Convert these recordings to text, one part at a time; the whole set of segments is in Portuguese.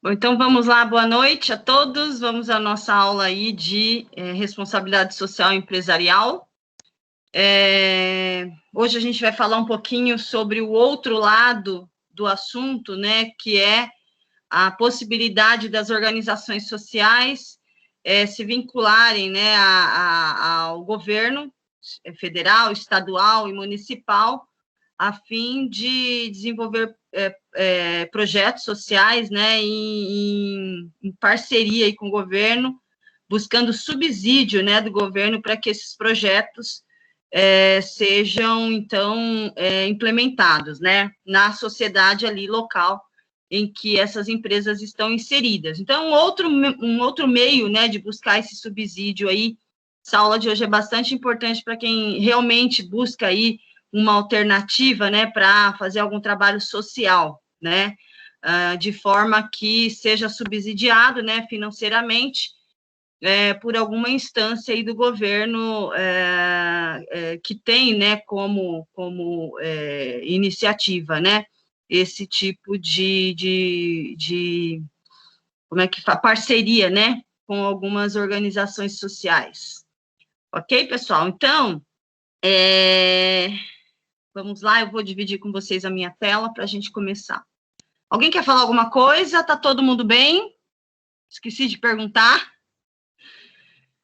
Bom, então vamos lá, boa noite a todos. Vamos à nossa aula aí de responsabilidade social empresarial. Hoje a gente vai falar um pouquinho sobre o outro lado do assunto, né, que é a possibilidade das organizações sociais se vincularem, né, ao governo federal, estadual e municipal, a fim de desenvolver projetos sociais, né, em parceria aí com o governo, buscando subsídio, né, do governo para que esses projetos sejam, então, implementados, né, na sociedade ali local em que essas empresas estão inseridas. Então, um outro meio, né, de buscar esse subsídio aí, essa aula de hoje é bastante importante para quem realmente busca aí uma alternativa, né, para fazer algum trabalho social, né, de forma que seja subsidiado, né, financeiramente, por alguma instância aí do governo que tem, né, como iniciativa, né, esse tipo de como é que fala, parceria, né, com algumas organizações sociais. Ok, pessoal? Então, vamos lá, eu vou dividir com vocês a minha tela para a gente começar. Alguém quer falar alguma coisa? Tá todo mundo bem? Esqueci de perguntar.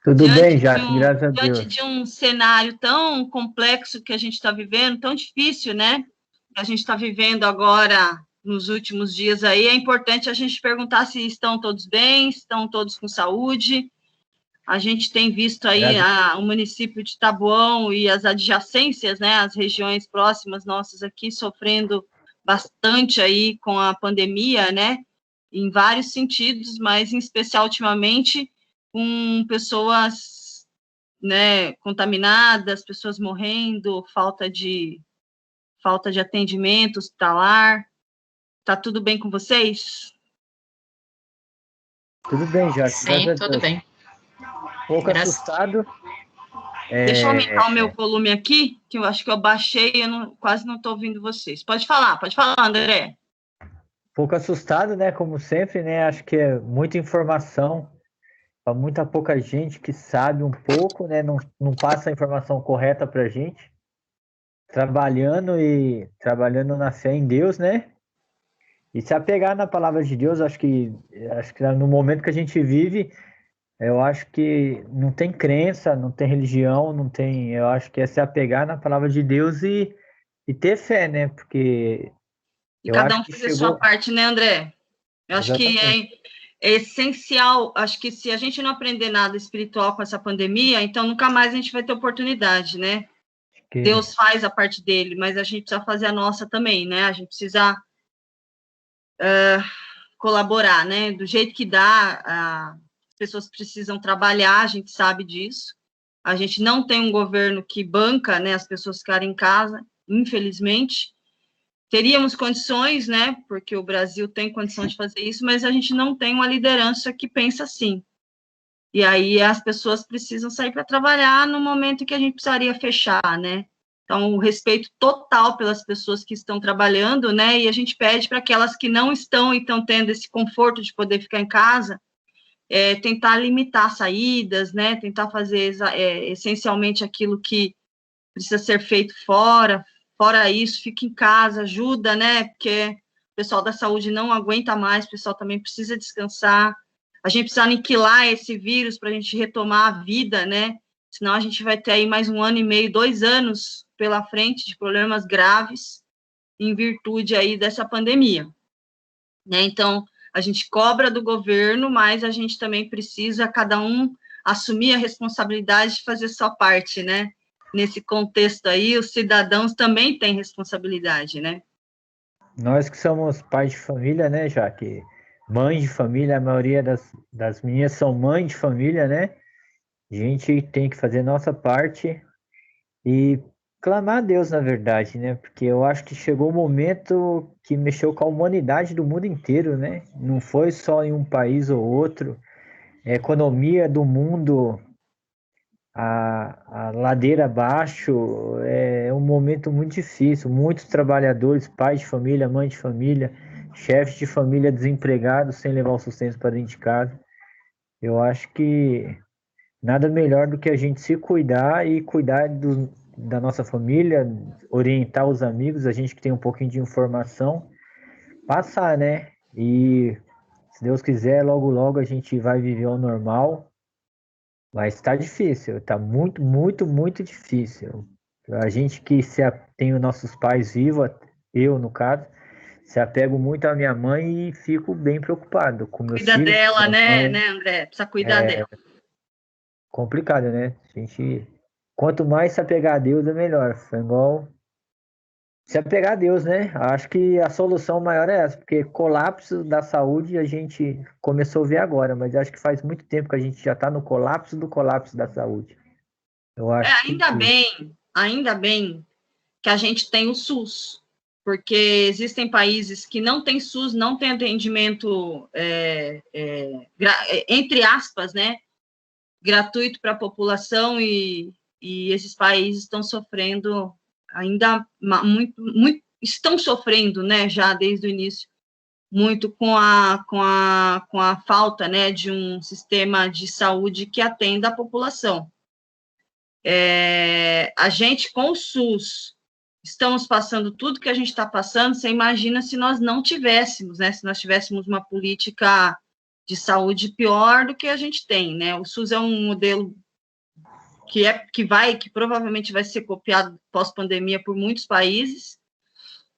Tudo bem, Jaque, graças a Diante Deus. de um cenário tão complexo que a gente está vivendo, tão difícil, né? Que a gente está vivendo agora nos últimos dias aí, é importante a gente perguntar se estão todos bem, se estão todos com saúde. A gente tem visto aí o município de Taboão e as adjacências, né, as regiões próximas nossas aqui, sofrendo bastante aí com a pandemia, né, em vários sentidos, mas em especial ultimamente com pessoas, né, contaminadas, pessoas morrendo, falta de atendimento hospitalar. Tá tudo bem com vocês? Tudo bem, Jaque, graças Sim, a tudo Deus. bem. Um pouco assustado. Deixa eu aumentar o meu volume aqui, que eu acho que eu baixei e eu quase não estou ouvindo vocês. Pode falar, André. Um pouco assustado, né? Como sempre, né? Acho que é muita informação para muita pouca gente que sabe um pouco, né? Não passa a informação correta para a gente. Trabalhando na fé em Deus, né? E se apegar na palavra de Deus, acho que no momento que a gente vive, eu acho que não tem crença, não tem religião, não tem. Eu acho que é se apegar na palavra de Deus e ter fé, né? Porque E eu cada acho um que fazer a sua chegou. parte, né, André? Eu acho que Exatamente. é essencial. Acho que se a gente não aprender nada espiritual com essa pandemia, então nunca mais a gente vai ter oportunidade, né? Que, Deus faz a parte dele, mas a gente precisa fazer a nossa também, né? A gente precisa colaborar, né? Do jeito que dá, as pessoas precisam trabalhar, a gente sabe disso. A gente não tem um governo que banca, né, as pessoas ficarem em casa, infelizmente. Teríamos condições, né, porque o Brasil tem condição de fazer isso, mas a gente não tem uma liderança que pensa assim. E aí as pessoas precisam sair para trabalhar no momento que a gente precisaria fechar, né? Então, o respeito total pelas pessoas que estão trabalhando, né? E a gente pede para aquelas que não estão e estão tendo esse conforto de poder ficar em casa, tentar limitar saídas, né? Tentar fazer essencialmente aquilo que precisa ser feito fora. Fora isso, fica em casa, ajuda, né? Porque o pessoal da saúde não aguenta mais, o pessoal também precisa descansar. A gente precisa aniquilar esse vírus para a gente retomar a vida, né? Senão a gente vai ter aí mais 1 ano e meio, 2 anos pela frente de problemas graves em virtude aí dessa pandemia, né? Então, a gente cobra do governo, mas a gente também precisa, cada um, assumir a responsabilidade de fazer sua parte, né? Nesse contexto aí, os cidadãos também têm responsabilidade, né? nós que somos pais de família, né, já que mães de família, a maioria das minhas são mães de família, né? A gente tem que fazer nossa parte e clamar a Deus, na verdade, né? Porque eu acho que chegou o momento que mexeu com a humanidade do mundo inteiro, né? Não foi só em um país ou outro. A economia do mundo, a ladeira abaixo, é um momento muito difícil. Muitos trabalhadores, pais de família, mães de família, chefes de família desempregados sem levar o sustento para dentro de casa. Eu acho que nada melhor do que a gente se cuidar e cuidar da nossa família, orientar os amigos, a gente que tem um pouquinho de informação, passar, né? E se Deus quiser, logo logo a gente vai viver ao normal, mas tá difícil, tá muito, muito, muito difícil. A gente que tem os nossos pais vivos, eu no caso, se apego muito à minha mãe e fico bem preocupado com meus Cuida filhos, com dela, minha né, mãe. André? Precisa cuidar dela. Complicado, né? A gente, quanto mais se apegar a Deus, é melhor. Foi igual se apegar a Deus, né? Acho que a solução maior é essa, porque colapso da saúde a gente começou a ver agora, mas acho que faz muito tempo que a gente já está no colapso do colapso da saúde. Eu acho que Ainda bem que a gente tem o SUS, porque existem países que não têm SUS, não tem atendimento, entre aspas, né, gratuito para a população, e esses países estão sofrendo ainda muito, estão sofrendo, né, já desde o início, muito com a falta, né, de um sistema de saúde que atenda a população. A gente, com o SUS, estamos passando tudo que a gente está passando. Você imagina se nós não tivéssemos, né, se nós tivéssemos uma política de saúde pior do que a gente tem, né? O SUS é um modelo que provavelmente vai ser copiado pós-pandemia por muitos países,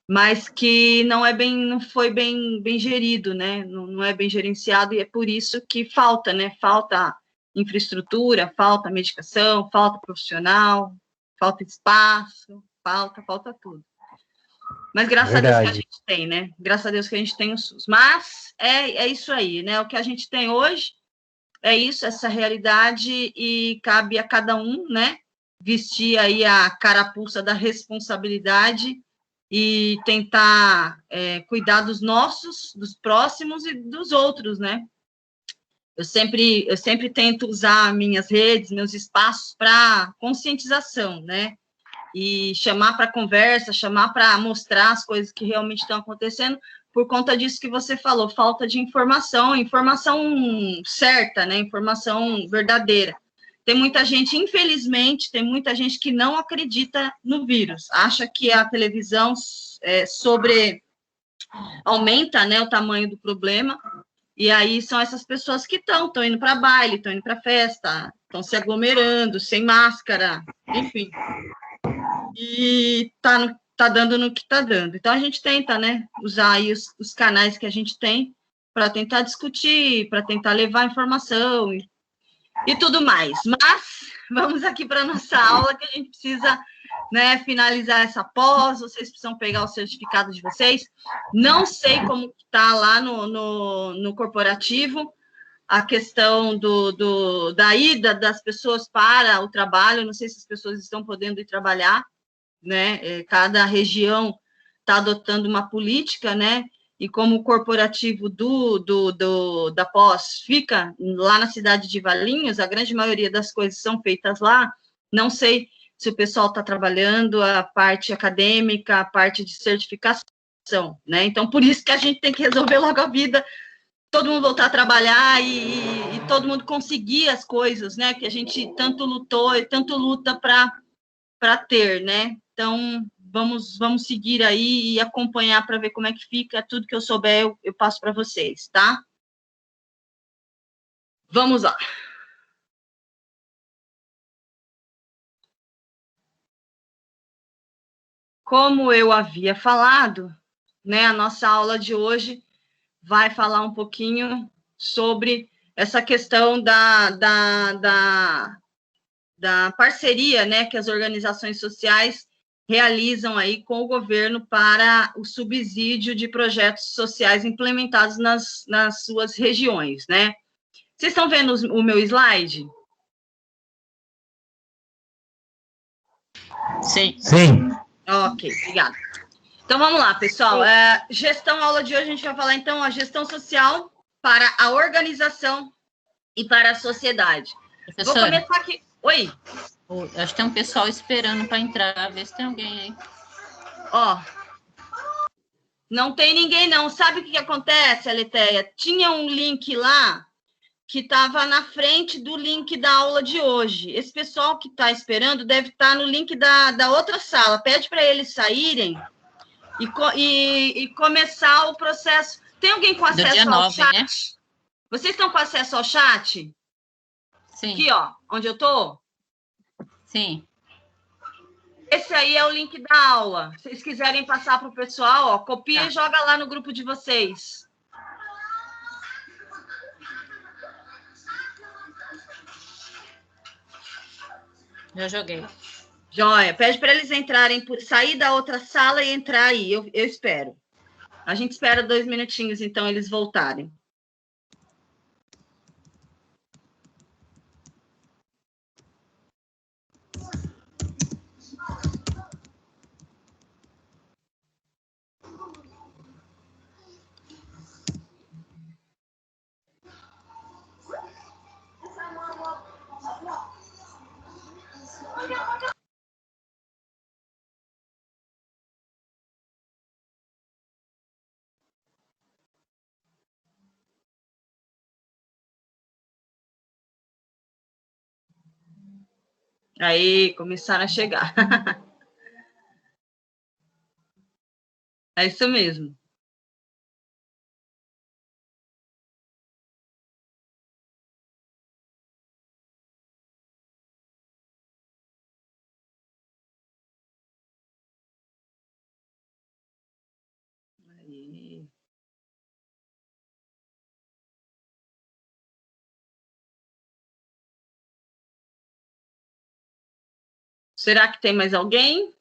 mas que não foi bem gerido, né? Não é bem gerenciado, e é por isso que falta, né? Falta infraestrutura, falta medicação, falta profissional, falta espaço, falta tudo. Mas graças a Deus que a gente tem, né? Graças a Deus que a gente tem o SUS. Mas é isso aí, né? O que a gente tem hoje é isso, essa realidade, e cabe a cada um, né? Vestir aí a carapuça da responsabilidade e tentar cuidar dos nossos, dos próximos e dos outros, né? Eu sempre tento usar minhas redes, meus espaços para conscientização, né? E chamar para conversa, chamar para mostrar as coisas que realmente estão acontecendo, por conta disso que você falou, falta de informação certa, né? Informação verdadeira. Tem muita gente, infelizmente, tem muita gente que não acredita no vírus, acha que a televisão aumenta, né, o tamanho do problema, e aí são essas pessoas que estão indo para baile, estão indo para festa, estão se aglomerando, sem máscara, enfim. E tá dando no que está dando. Então, a gente tenta, né, usar aí os canais que a gente tem para tentar discutir, para tentar levar informação e tudo mais. Mas vamos aqui para a nossa aula, que a gente precisa, né, finalizar essa pós. Vocês precisam pegar o certificado de vocês. Não sei como está lá no corporativo a questão da ida das pessoas para o trabalho. Não sei se as pessoas estão podendo ir trabalhar, né? Cada região está adotando uma política, né? E como o corporativo da pós fica lá na cidade de Valinhos, a grande maioria das coisas são feitas lá. Não sei se o pessoal está trabalhando a parte acadêmica, a parte de certificação, né? Então, por isso que a gente tem que resolver logo a vida, todo mundo voltar a trabalhar e todo mundo conseguir as coisas, né? Que a gente tanto lutou e tanto luta para ter, né? Então, vamos seguir aí e acompanhar para ver como é que fica. Tudo que eu souber, eu passo para vocês, tá? Vamos lá. Como eu havia falado, né, a nossa aula de hoje vai falar um pouquinho sobre essa questão da parceria, né, que as organizações sociais realizam aí com o governo para o subsídio de projetos sociais implementados nas suas regiões, né? Vocês estão vendo o meu slide? Sim. Sim. Ok, obrigada. Então, vamos lá, pessoal. Gestão, aula de hoje, a gente vai falar, então, a gestão social para a organização e para a sociedade. Professora, vou começar aqui. Oi. Acho que tem um pessoal esperando para entrar, ver se tem alguém aí. Ó. Não tem ninguém, não. Sabe o que acontece, Aleteia? Tinha um link lá que estava na frente do link da aula de hoje. Esse pessoal que está esperando deve estar no link da outra sala. Pede para eles saírem e começar o processo. Tem alguém com acesso ao chat? Né? Vocês estão com acesso ao chat? Sim. Aqui, ó, onde eu estou? Sim. Esse aí é o link da aula. Se vocês quiserem passar para o pessoal, ó, copia e joga lá no grupo de vocês. Já joguei. Joia. Pede para eles entrarem, sair da outra sala e entrar aí. Eu espero. A gente espera 2 minutinhos, então, eles voltarem. Aí, começaram a chegar. É isso mesmo. Aí. Será que tem mais alguém?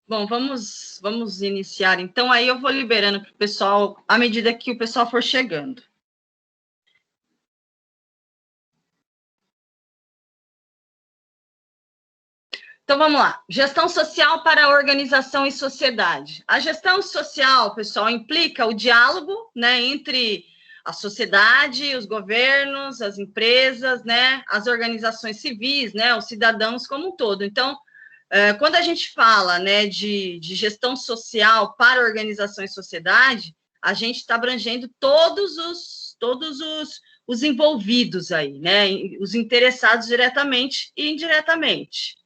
Bom, vamos iniciar. Então, aí eu vou liberando para o pessoal, à medida que o pessoal for chegando. Então, vamos lá. Gestão social para a organização e sociedade. A gestão social, pessoal, implica o diálogo, né, entre a sociedade, os governos, as empresas, né, as organizações civis, né, os cidadãos como um todo. Então, quando a gente fala, né, de gestão social para a organização e sociedade, a gente está abrangendo todos os envolvidos aí, né, os interessados diretamente e indiretamente.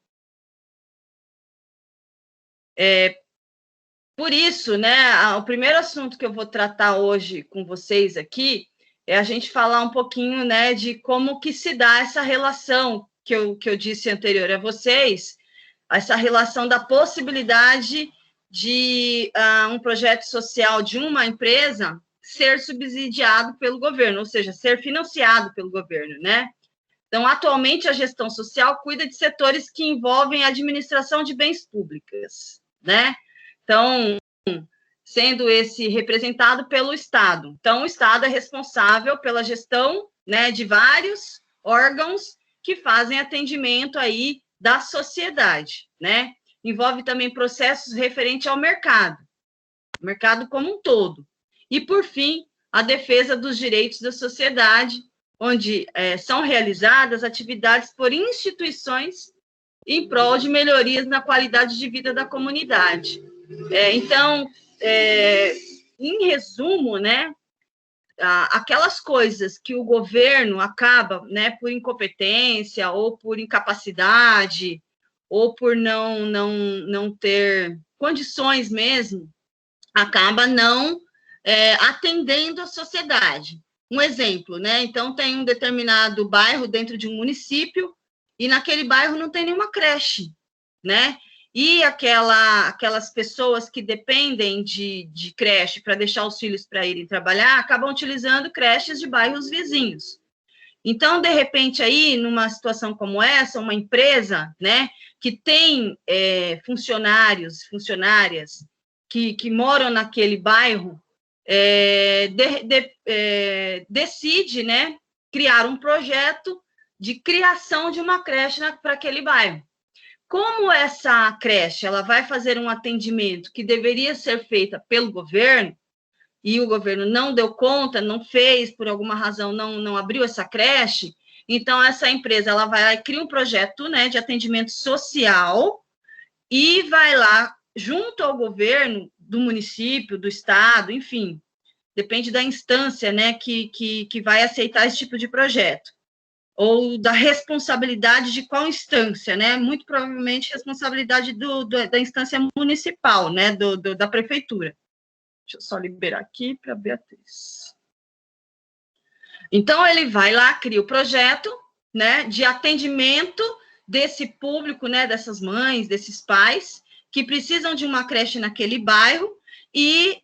Por isso, né, o primeiro assunto que eu vou tratar hoje com vocês aqui é a gente falar um pouquinho, né, de como que se dá essa relação que eu disse anterior a vocês, essa relação da possibilidade de um projeto social de uma empresa ser subsidiado pelo governo, ou seja, ser financiado pelo governo, né? Então, atualmente, a gestão social cuida de setores que envolvem a administração de bens públicos, né? Então, sendo esse representado pelo Estado. Então, o Estado é responsável pela gestão, né, de vários órgãos que fazem atendimento aí da sociedade, né? Envolve também processos referentes ao mercado como um todo. E, por fim, a defesa dos direitos da sociedade, onde são realizadas atividades por instituições em prol de melhorias na qualidade de vida da comunidade. Então, em resumo, né, aquelas coisas que o governo acaba, né, por incompetência ou por incapacidade ou por não ter condições mesmo, acaba não atendendo a sociedade. Um exemplo, né? Então, tem um determinado bairro dentro de um município e naquele bairro não tem nenhuma creche, né? E aquelas pessoas que dependem de creche para deixar os filhos para irem trabalhar, acabam utilizando creches de bairros vizinhos. Então, de repente, aí, numa situação como essa, uma empresa, né, que tem funcionárias que moram naquele bairro decide, né, criar um projeto de criação de uma creche para aquele bairro. Como essa creche ela vai fazer um atendimento que deveria ser feita pelo governo, e o governo não deu conta, não fez, por alguma razão, não abriu essa creche, então essa empresa ela vai lá e cria um projeto, né, de atendimento social e vai lá, junto ao governo do município, do estado, enfim, depende da instância, né, que vai aceitar esse tipo de projeto, ou da responsabilidade de qual instância, né, muito provavelmente responsabilidade da instância municipal, né, da prefeitura. Deixa eu só liberar aqui para a Beatriz. Então, ele vai lá, cria o projeto, né, de atendimento desse público, né, dessas mães, desses pais, que precisam de uma creche naquele bairro, e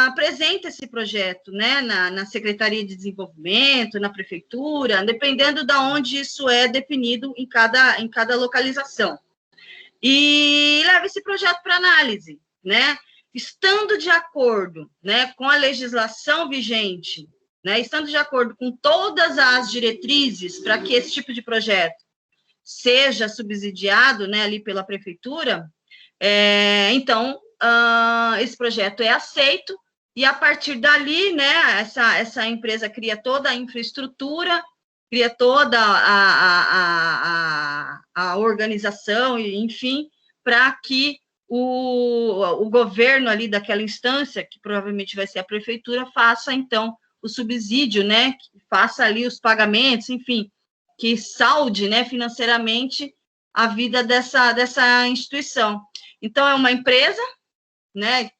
apresenta esse projeto, né, na Secretaria de Desenvolvimento, na Prefeitura, dependendo de onde isso é definido em cada localização. E leva esse projeto para análise, né, estando de acordo, né, com a legislação vigente, né, estando de acordo com todas as diretrizes para que esse tipo de projeto seja subsidiado, né, ali pela Prefeitura, então, esse projeto é aceito, e a partir dali, né, essa empresa cria toda a infraestrutura, cria toda a organização, enfim, para que o governo ali daquela instância, que provavelmente vai ser a prefeitura, faça, então, o subsídio, né, faça ali os pagamentos, enfim, que salde, né, financeiramente a vida dessa instituição. Então, é uma empresa, né,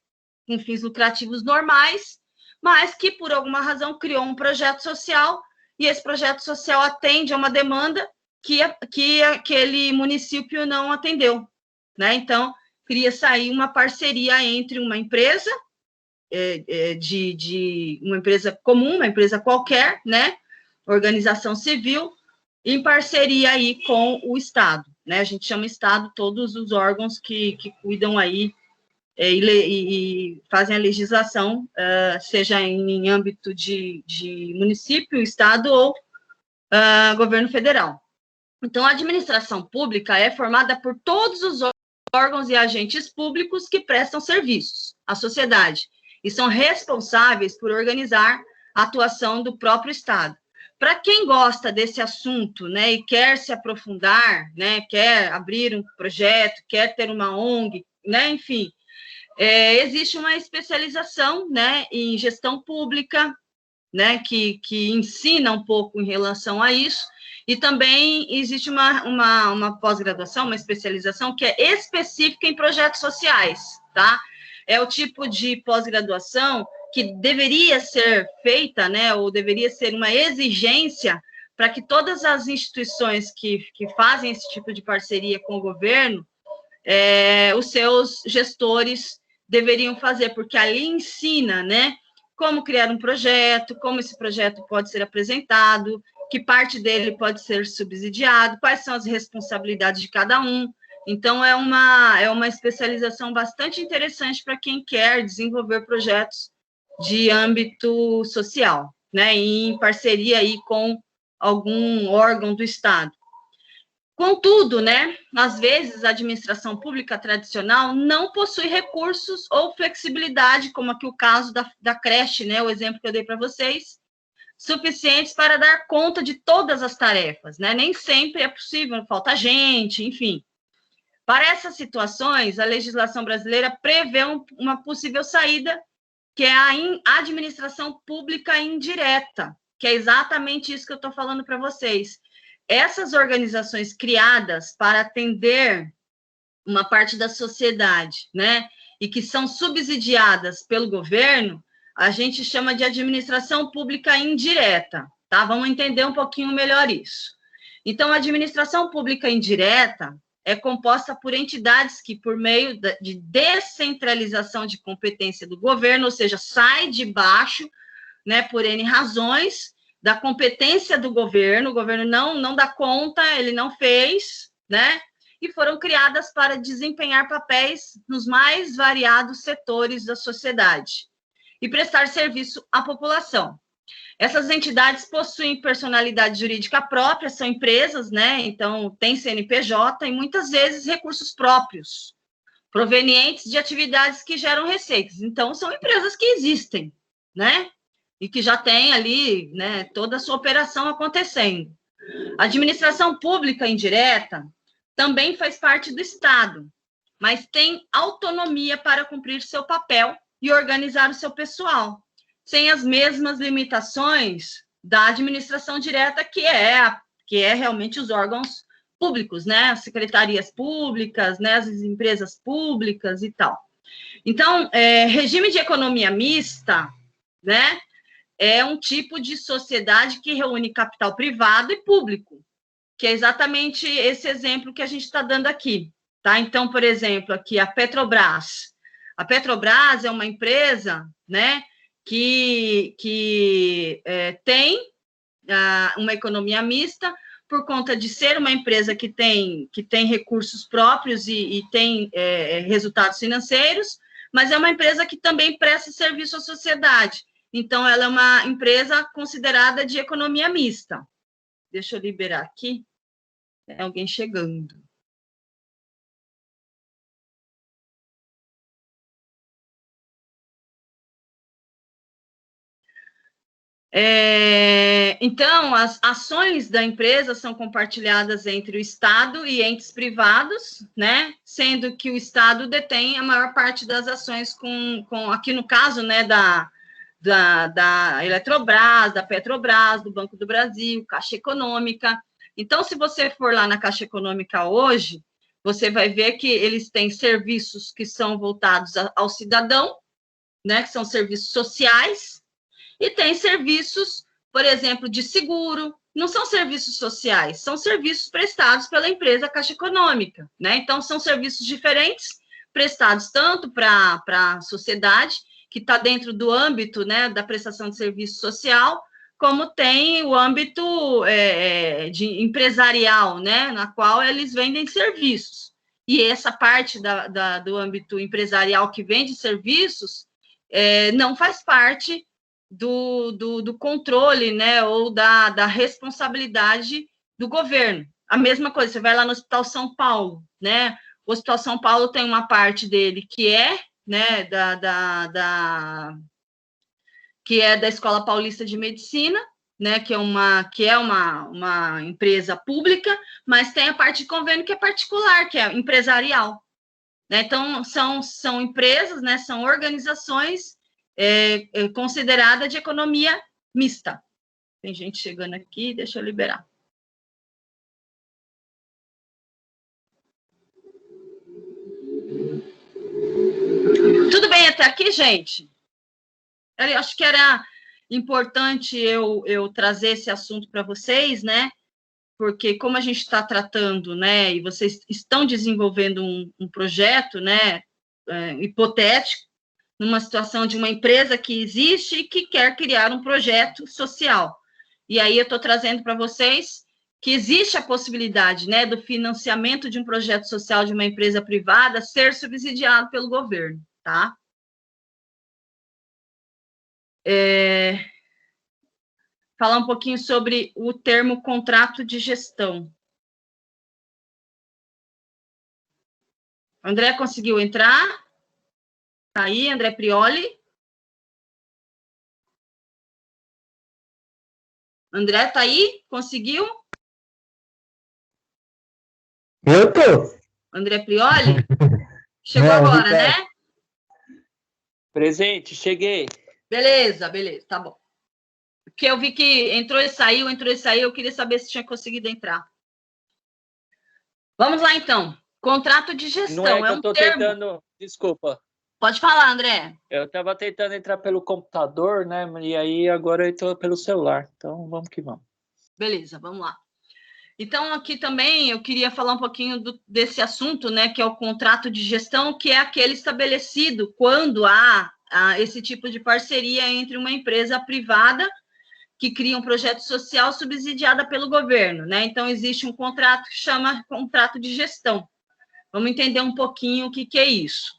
com fins lucrativos normais, mas que, por alguma razão, criou um projeto social, e esse projeto social atende a uma demanda que aquele município não atendeu, né? Então, cria-se aí uma parceria entre uma empresa, uma empresa comum, uma empresa qualquer, né, organização civil, em parceria aí com o Estado, né? A gente chama Estado todos os órgãos que cuidam aí e fazem a legislação, seja em âmbito de município, Estado ou governo federal. Então, a administração pública é formada por todos os órgãos e agentes públicos que prestam serviços à sociedade e são responsáveis por organizar a atuação do próprio Estado. Para quem gosta desse assunto, né, e quer se aprofundar, né, quer abrir um projeto, quer ter uma ONG, né, enfim, existe uma especialização, né, em gestão pública, né, que ensina um pouco em relação a isso, e também existe uma pós-graduação, uma especialização que é específica em projetos sociais, tá? É o tipo de pós-graduação que deveria ser feita, né, ou deveria ser uma exigência para que todas as instituições que fazem esse tipo de parceria com o governo, os seus gestores deveriam fazer, porque ali ensina, né, como criar um projeto, como esse projeto pode ser apresentado, que parte dele pode ser subsidiado, quais são as responsabilidades de cada um. Então, é uma especialização bastante interessante para quem quer desenvolver projetos de âmbito social, né, em parceria aí com algum órgão do Estado. Contudo, né, às vezes a administração pública tradicional não possui recursos ou flexibilidade, como aqui o caso da creche, né, o exemplo que eu dei para vocês, suficientes para dar conta de todas as tarefas, né, nem sempre é possível, falta gente, enfim. Para essas situações, a legislação brasileira prevê uma possível saída, que é a administração pública indireta, que é exatamente isso que eu estou falando para vocês. Essas organizações criadas para atender uma parte da sociedade, né, e que são subsidiadas pelo governo, a gente chama de administração pública indireta, tá? Vamos entender um pouquinho melhor isso. Então, a administração pública indireta é composta por entidades que, por meio de descentralização de competência do governo, ou seja, sai de baixo, né, por N razões, da competência do governo, o governo não dá conta, ele não fez, né, e foram criadas para desempenhar papéis nos mais variados setores da sociedade e prestar serviço à população. Essas entidades possuem personalidade jurídica própria, são empresas, né? Então, tem CNPJ e muitas vezes recursos próprios, provenientes de atividades que geram receitas. Então, são empresas que existem, né? E que já têm ali, né, toda a sua operação acontecendo. A administração pública indireta também faz parte do Estado, mas tem autonomia para cumprir seu papel e organizar o seu pessoal, sem as mesmas limitações da administração direta, que é realmente os órgãos públicos, né? As secretarias públicas, né? As empresas públicas e tal. Então, regime de economia mista, né? É um tipo de sociedade que reúne capital privado e público, que é exatamente esse exemplo que a gente está dando aqui, tá? Então, por exemplo, aqui a Petrobras. A Petrobras é uma empresa, né, que tem uma economia mista por conta de ser uma empresa que tem recursos próprios e tem resultados financeiros, mas é uma empresa que também presta serviço à sociedade. Então, ela é uma empresa considerada de economia mista. Deixa eu liberar aqui. Tem alguém chegando. Então, as ações da empresa são compartilhadas entre o Estado e entes privados, né? Sendo que o Estado detém a maior parte das ações aqui no caso, né, da Eletrobras, da Petrobras, do Banco do Brasil, Caixa Econômica. Então, se você for lá na Caixa Econômica hoje, você vai ver que eles têm serviços que são voltados ao cidadão, né, que são serviços sociais, e tem serviços, por exemplo, de seguro, não são serviços sociais, são serviços prestados pela empresa Caixa Econômica, né? Então, são serviços diferentes, prestados tanto para a sociedade, que está dentro do âmbito, né, da prestação de serviço social, como tem o âmbito de empresarial, né, na qual eles vendem serviços. E essa parte do âmbito empresarial que vende serviços não faz parte do controle, né, ou da responsabilidade do governo. A mesma coisa, você vai lá no Hospital São Paulo, né, o Hospital São Paulo tem uma parte dele que é, né, que é da Escola Paulista de Medicina, né, que é uma empresa pública, mas tem a parte de convênio que é particular, que é empresarial, né? Então, são empresas, né, são organizações consideradas de economia mista. Tem gente chegando aqui, deixa eu liberar. Tudo bem até aqui, gente? Eu acho que era importante eu trazer esse assunto para vocês, né? Porque como a gente está tratando, né? E vocês estão desenvolvendo um projeto, né? Hipotético, numa situação de uma empresa que existe e que quer criar um projeto social. E aí eu estou trazendo para vocês que existe a possibilidade, né, do financiamento de um projeto social de uma empresa privada ser subsidiado pelo governo, tá? Falar um pouquinho sobre o termo contrato de gestão. André conseguiu entrar? Tá aí, André Prioli? André, tá aí? Conseguiu? Eu tô. André Prioli? Chegou agora, né? Presente, cheguei. Beleza, tá bom. Porque eu vi que entrou e saiu, eu queria saber se tinha conseguido entrar. Vamos lá, então. Contrato de gestão. Não é que é eu tô termo. tentando... Desculpa. Pode falar, André. Eu estava tentando entrar pelo computador, né? E aí agora eu estou pelo celular. Então, vamos que vamos. Beleza, vamos lá. Então, aqui também eu queria falar um pouquinho desse assunto, né? Que é o contrato de gestão, que é aquele estabelecido quando há esse tipo de parceria entre uma empresa privada que cria um projeto social subsidiada pelo governo, né? Então, existe um contrato que chama contrato de gestão. Vamos entender um pouquinho o que é isso.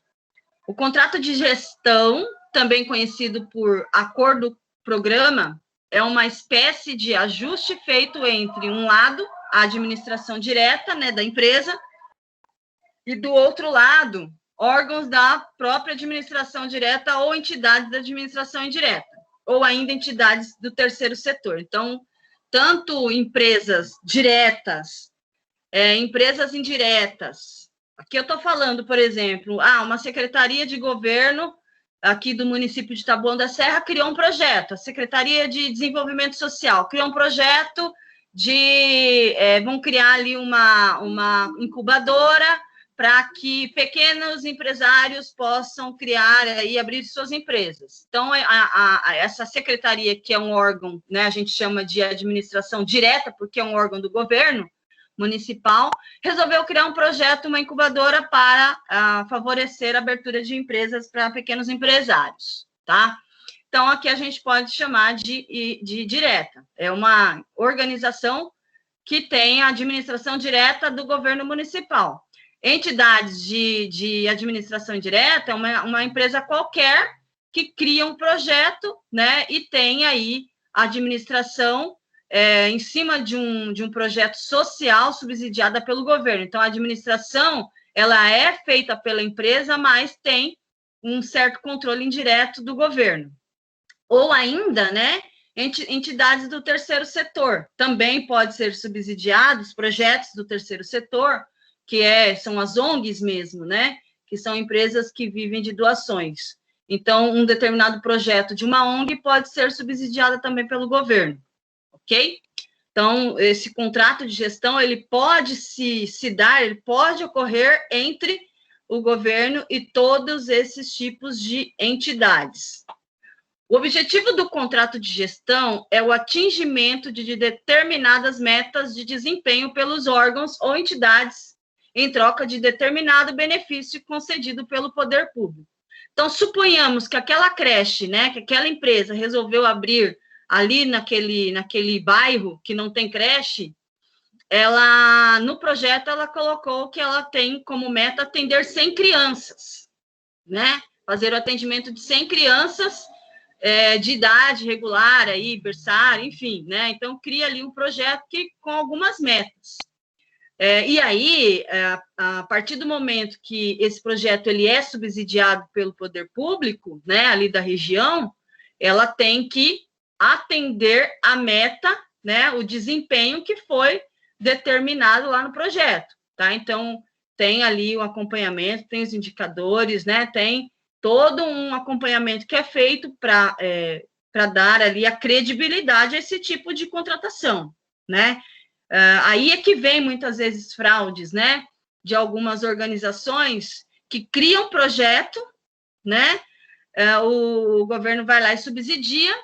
O contrato de gestão, também conhecido por acordo-programa, é uma espécie de ajuste feito entre, um lado, a administração direta, né, da empresa, e do outro lado, órgãos da própria administração direta ou entidades da administração indireta, ou ainda entidades do terceiro setor. Então, tanto empresas diretas, empresas indiretas. Aqui eu estou falando, por exemplo, uma secretaria de governo aqui do município de Taboão da Serra criou um projeto, a Secretaria de Desenvolvimento Social criou um projeto vão criar ali uma incubadora para que pequenos empresários possam criar e abrir suas empresas. Então, essa secretaria, que é um órgão, né, a gente chama de administração direta, porque é um órgão do governo municipal, resolveu criar um projeto, uma incubadora para favorecer a abertura de empresas para pequenos empresários, tá? Então, aqui a gente pode chamar de direta. É uma organização que tem a administração direta do governo municipal. Entidades de administração indireta é uma empresa qualquer que cria um projeto, né, e tem aí a administração em cima de um projeto social subsidiada pelo governo. Então, a administração, ela é feita pela empresa, mas tem um certo controle indireto do governo. Ou ainda, né, entidades do terceiro setor. Também pode ser subsidiados projetos do terceiro setor, que são as ONGs mesmo, né, que são empresas que vivem de doações. Então, um determinado projeto de uma ONG pode ser subsidiado também pelo governo, ok? Então, esse contrato de gestão, ele pode ele pode ocorrer entre o governo e todos esses tipos de entidades. O objetivo do contrato de gestão é o atingimento de determinadas metas de desempenho pelos órgãos ou entidades em troca de determinado benefício concedido pelo poder público. Então, suponhamos que aquela creche, né, que aquela empresa resolveu abrir ali naquele bairro que não tem creche, no projeto, ela colocou que ela tem como meta atender 100 crianças, né? Fazer o atendimento de 100 crianças de idade regular, aí, berçário, enfim, né? Então, cria ali um projeto com algumas metas. E aí, a partir do momento que esse projeto ele é subsidiado pelo poder público, né, ali da região, ela tem que atender a meta, né, o desempenho que foi determinado lá no projeto, tá? Então, tem ali o acompanhamento, tem os indicadores, né, tem todo um acompanhamento que é feito para dar ali a credibilidade a esse tipo de contratação, né? Aí é que vem, muitas vezes, fraudes, né, de algumas organizações que criam projeto, né, o governo vai lá e subsidia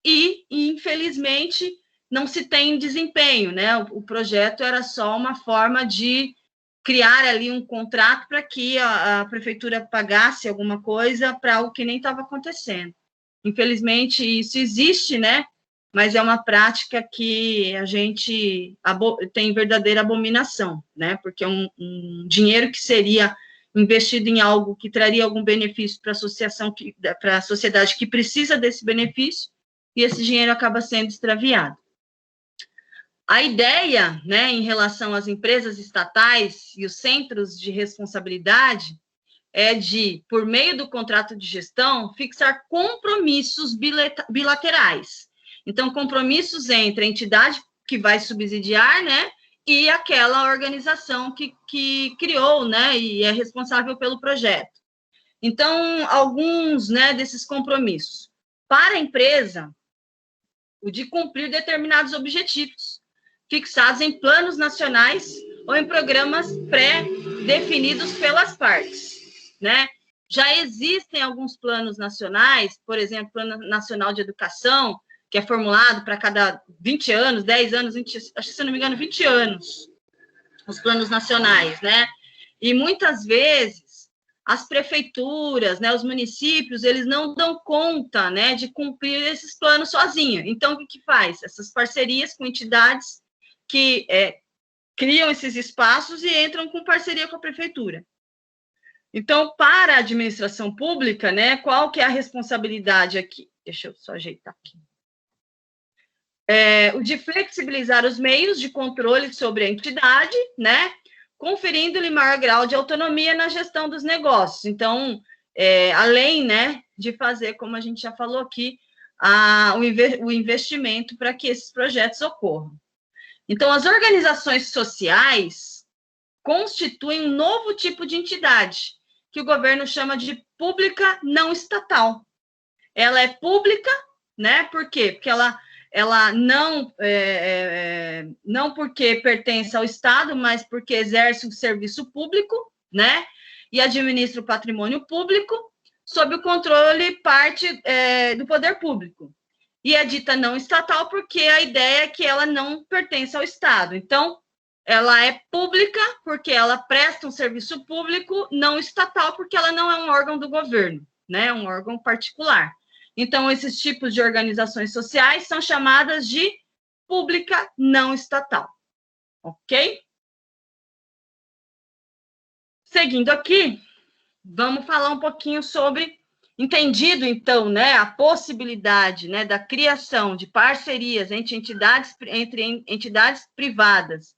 e, infelizmente, não se tem desempenho, né, o projeto era só uma forma de criar ali um contrato para que a prefeitura pagasse alguma coisa para algo que nem estava acontecendo. Infelizmente, isso existe, né, mas é uma prática que a gente tem verdadeira abominação, né? Porque é um dinheiro que seria investido em algo que traria algum benefício para a sociedade que precisa desse benefício, e esse dinheiro acaba sendo extraviado. A ideia, né, em relação às empresas estatais e os centros de responsabilidade é de, por meio do contrato de gestão, fixar compromissos bilaterais. Então, compromissos entre a entidade que vai subsidiar, né, e aquela organização que criou, né, e é responsável pelo projeto. Então, alguns, né, desses compromissos. Para a empresa, o de cumprir determinados objetivos, fixados em planos nacionais ou em programas pré-definidos pelas partes, né? Já existem alguns planos nacionais, por exemplo, Plano Nacional de Educação, que é formulado para cada 20 anos, 10 anos, 20, acho que, se não me engano, 20 anos, os planos nacionais, né? E muitas vezes as prefeituras, né, os municípios, eles não dão conta, né, de cumprir esses planos sozinhos. Então, o que faz? Essas parcerias com entidades que criam esses espaços e entram com parceria com a prefeitura. Então, para a administração pública, né, qual que é a responsabilidade aqui? Deixa eu só ajeitar aqui. O de flexibilizar os meios de controle sobre a entidade, né, conferindo-lhe maior grau de autonomia na gestão dos negócios. Então, além, né, de fazer, como a gente já falou aqui, o investimento para que esses projetos ocorram. Então, as organizações sociais constituem um novo tipo de entidade, que o governo chama de pública não estatal. Ela é pública, né? Por quê? Porque ela não porque pertence ao Estado, mas porque exerce um serviço público, né? E administra o patrimônio público sob o controle do poder público. E é dita não estatal porque a ideia é que ela não pertence ao Estado. Então, ela é pública porque ela presta um serviço público, não estatal porque ela não é um órgão do governo, né? É um órgão particular. Então, esses tipos de organizações sociais são chamadas de pública não estatal, ok? Seguindo aqui, vamos falar um pouquinho sobre, entendido, então, né, a possibilidade, né, da criação de parcerias entre entidades privadas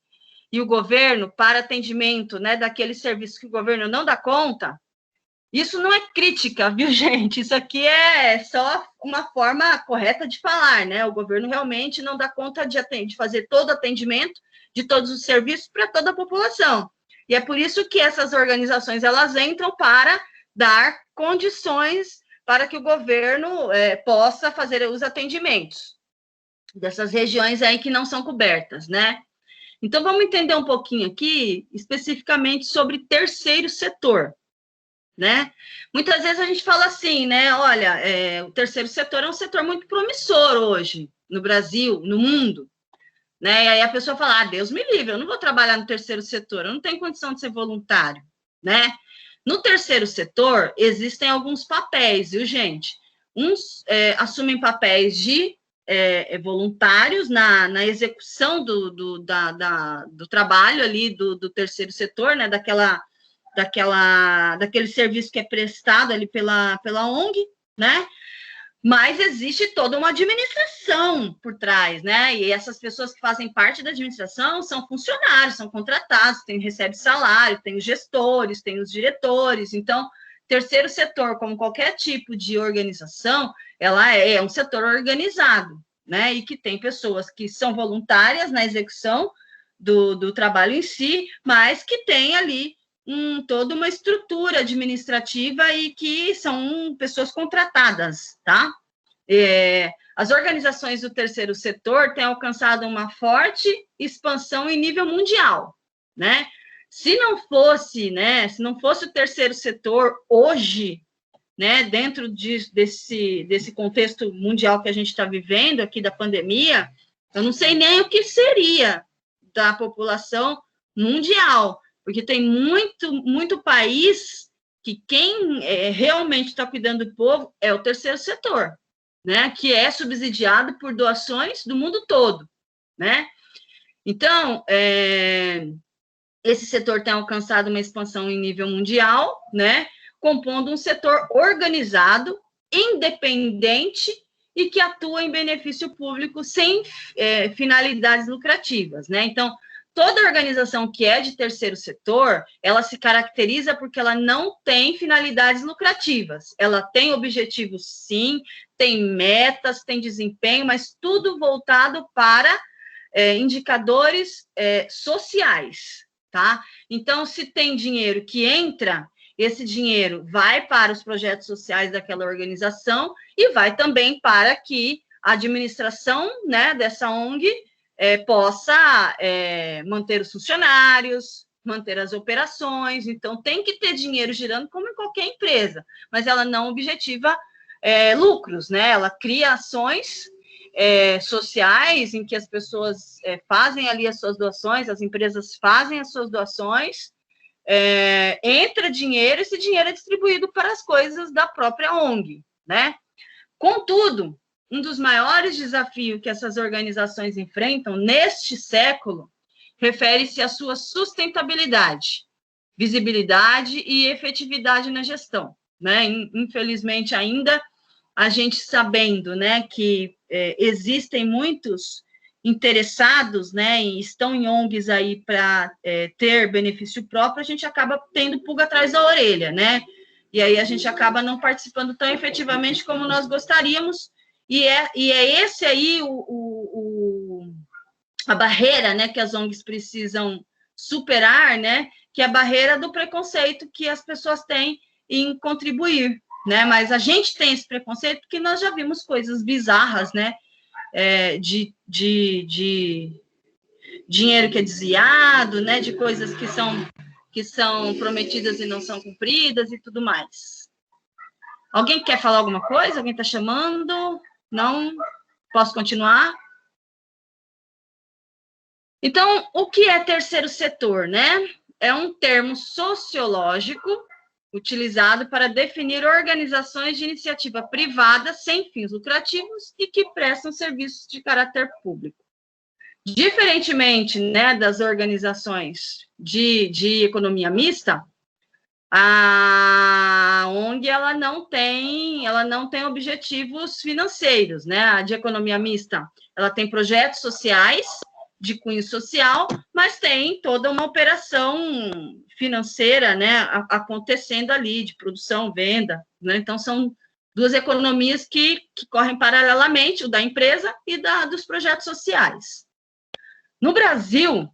e o governo para atendimento, né, daqueles serviços que o governo não dá conta. Isso não é crítica, viu, gente? Isso aqui é só uma forma correta de falar, né? O governo realmente não dá conta de fazer todo o atendimento de todos os serviços para toda a população. E é por isso que essas organizações, elas entram para dar condições para que o governo possa fazer os atendimentos dessas regiões aí que não são cobertas, né? Então, vamos entender um pouquinho aqui, especificamente sobre terceiro setor, né? Muitas vezes a gente fala assim, né? Olha, o terceiro setor é um setor muito promissor hoje, no Brasil, no mundo, né? E aí a pessoa fala, Deus me livre, eu não vou trabalhar no terceiro setor, eu não tenho condição de ser voluntário, né? No terceiro setor, existem alguns papéis, viu, gente? Uns assumem papéis de voluntários na execução do trabalho ali do terceiro setor, né? Daquele serviço que é prestado ali pela ONG, né? Mas existe toda uma administração por trás, né? E essas pessoas que fazem parte da administração são funcionários, são contratados, recebem salário, tem os gestores, tem os diretores. Então, terceiro setor, como qualquer tipo de organização, ela é um setor organizado, né? E que tem pessoas que são voluntárias na execução do trabalho em si, mas que tem ali toda uma estrutura administrativa e que são pessoas contratadas, tá? As organizações do terceiro setor têm alcançado uma forte expansão em nível mundial, né? Se não fosse o terceiro setor hoje, né, dentro desse contexto mundial que a gente está vivendo aqui da pandemia, eu não sei nem o que seria da população mundial, porque tem muito país que quem realmente está cuidando do povo é o terceiro setor, né? Que é subsidiado por doações do mundo todo, né? Então, esse setor tem alcançado uma expansão em nível mundial, né? Compondo um setor organizado, independente e que atua em benefício público sem finalidades lucrativas, né? Então, toda organização que é de terceiro setor, ela se caracteriza porque ela não tem finalidades lucrativas. Ela tem objetivos, sim, tem metas, tem desempenho, mas tudo voltado para indicadores sociais, tá? Então, se tem dinheiro que entra, esse dinheiro vai para os projetos sociais daquela organização e vai também para que a administração, né, dessa ONG possa manter os funcionários, manter as operações. Então, tem que ter dinheiro girando como em qualquer empresa, mas ela não objetiva lucros, né? Ela cria ações sociais em que as pessoas fazem ali as suas doações, as empresas fazem as suas doações entra dinheiro, esse dinheiro é distribuído para as coisas da própria ONG, né? Contudo, um dos maiores desafios que essas organizações enfrentam neste século refere-se à sua sustentabilidade, visibilidade e efetividade na gestão, né? Infelizmente, ainda a gente sabendo, né, que existem muitos interessados, né, e estão em ONGs aí para ter benefício próprio, a gente acaba tendo pulga atrás da orelha, né? E aí a gente acaba não participando tão efetivamente como nós gostaríamos, e é esse aí a barreira, né, que as ONGs precisam superar, né, que é a barreira do preconceito que as pessoas têm em contribuir, né, mas a gente tem esse preconceito porque nós já vimos coisas bizarras, né, de dinheiro que é desviado, né, de coisas que são prometidas e não são cumpridas e tudo mais. Alguém quer falar alguma coisa? Alguém está chamando? Não? Posso continuar? Então, o que é terceiro setor, né? É um termo sociológico utilizado para definir organizações de iniciativa privada sem fins lucrativos e que prestam serviços de caráter público. Diferentemente, né, das organizações de economia mista, a ONG ela não tem objetivos financeiros, né? A de economia mista, ela tem projetos sociais de cunho social, mas tem toda uma operação financeira, né, acontecendo ali, de produção, venda, né? Então, são duas economias que correm paralelamente, o da empresa e dos projetos sociais. No Brasil,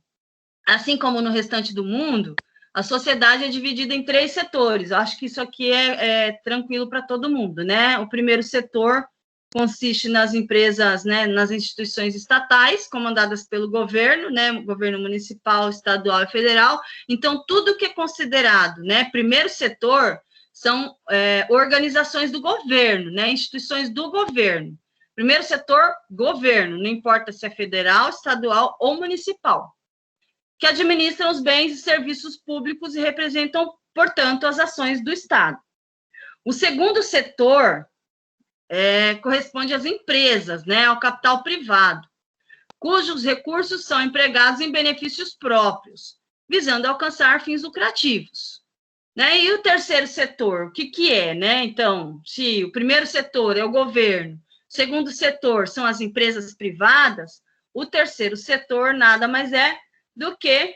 assim como no restante do mundo, a sociedade é dividida em 3 setores. Eu acho que isso aqui é tranquilo para todo mundo, né? O primeiro setor consiste nas empresas, né, nas instituições estatais, comandadas pelo governo, né, governo municipal, estadual e federal. Então, tudo que é considerado, né, primeiro setor, são organizações do governo, né, instituições do governo. Primeiro setor, governo, não importa se é federal, estadual ou municipal, que administram os bens e serviços públicos e representam, portanto, as ações do Estado. O segundo setor corresponde às empresas, né, ao capital privado, cujos recursos são empregados em benefícios próprios, visando alcançar fins lucrativos. Né? E o terceiro setor, o que é? Né? Então, se o primeiro setor é o governo, o segundo setor são as empresas privadas, o terceiro setor nada mais é do que...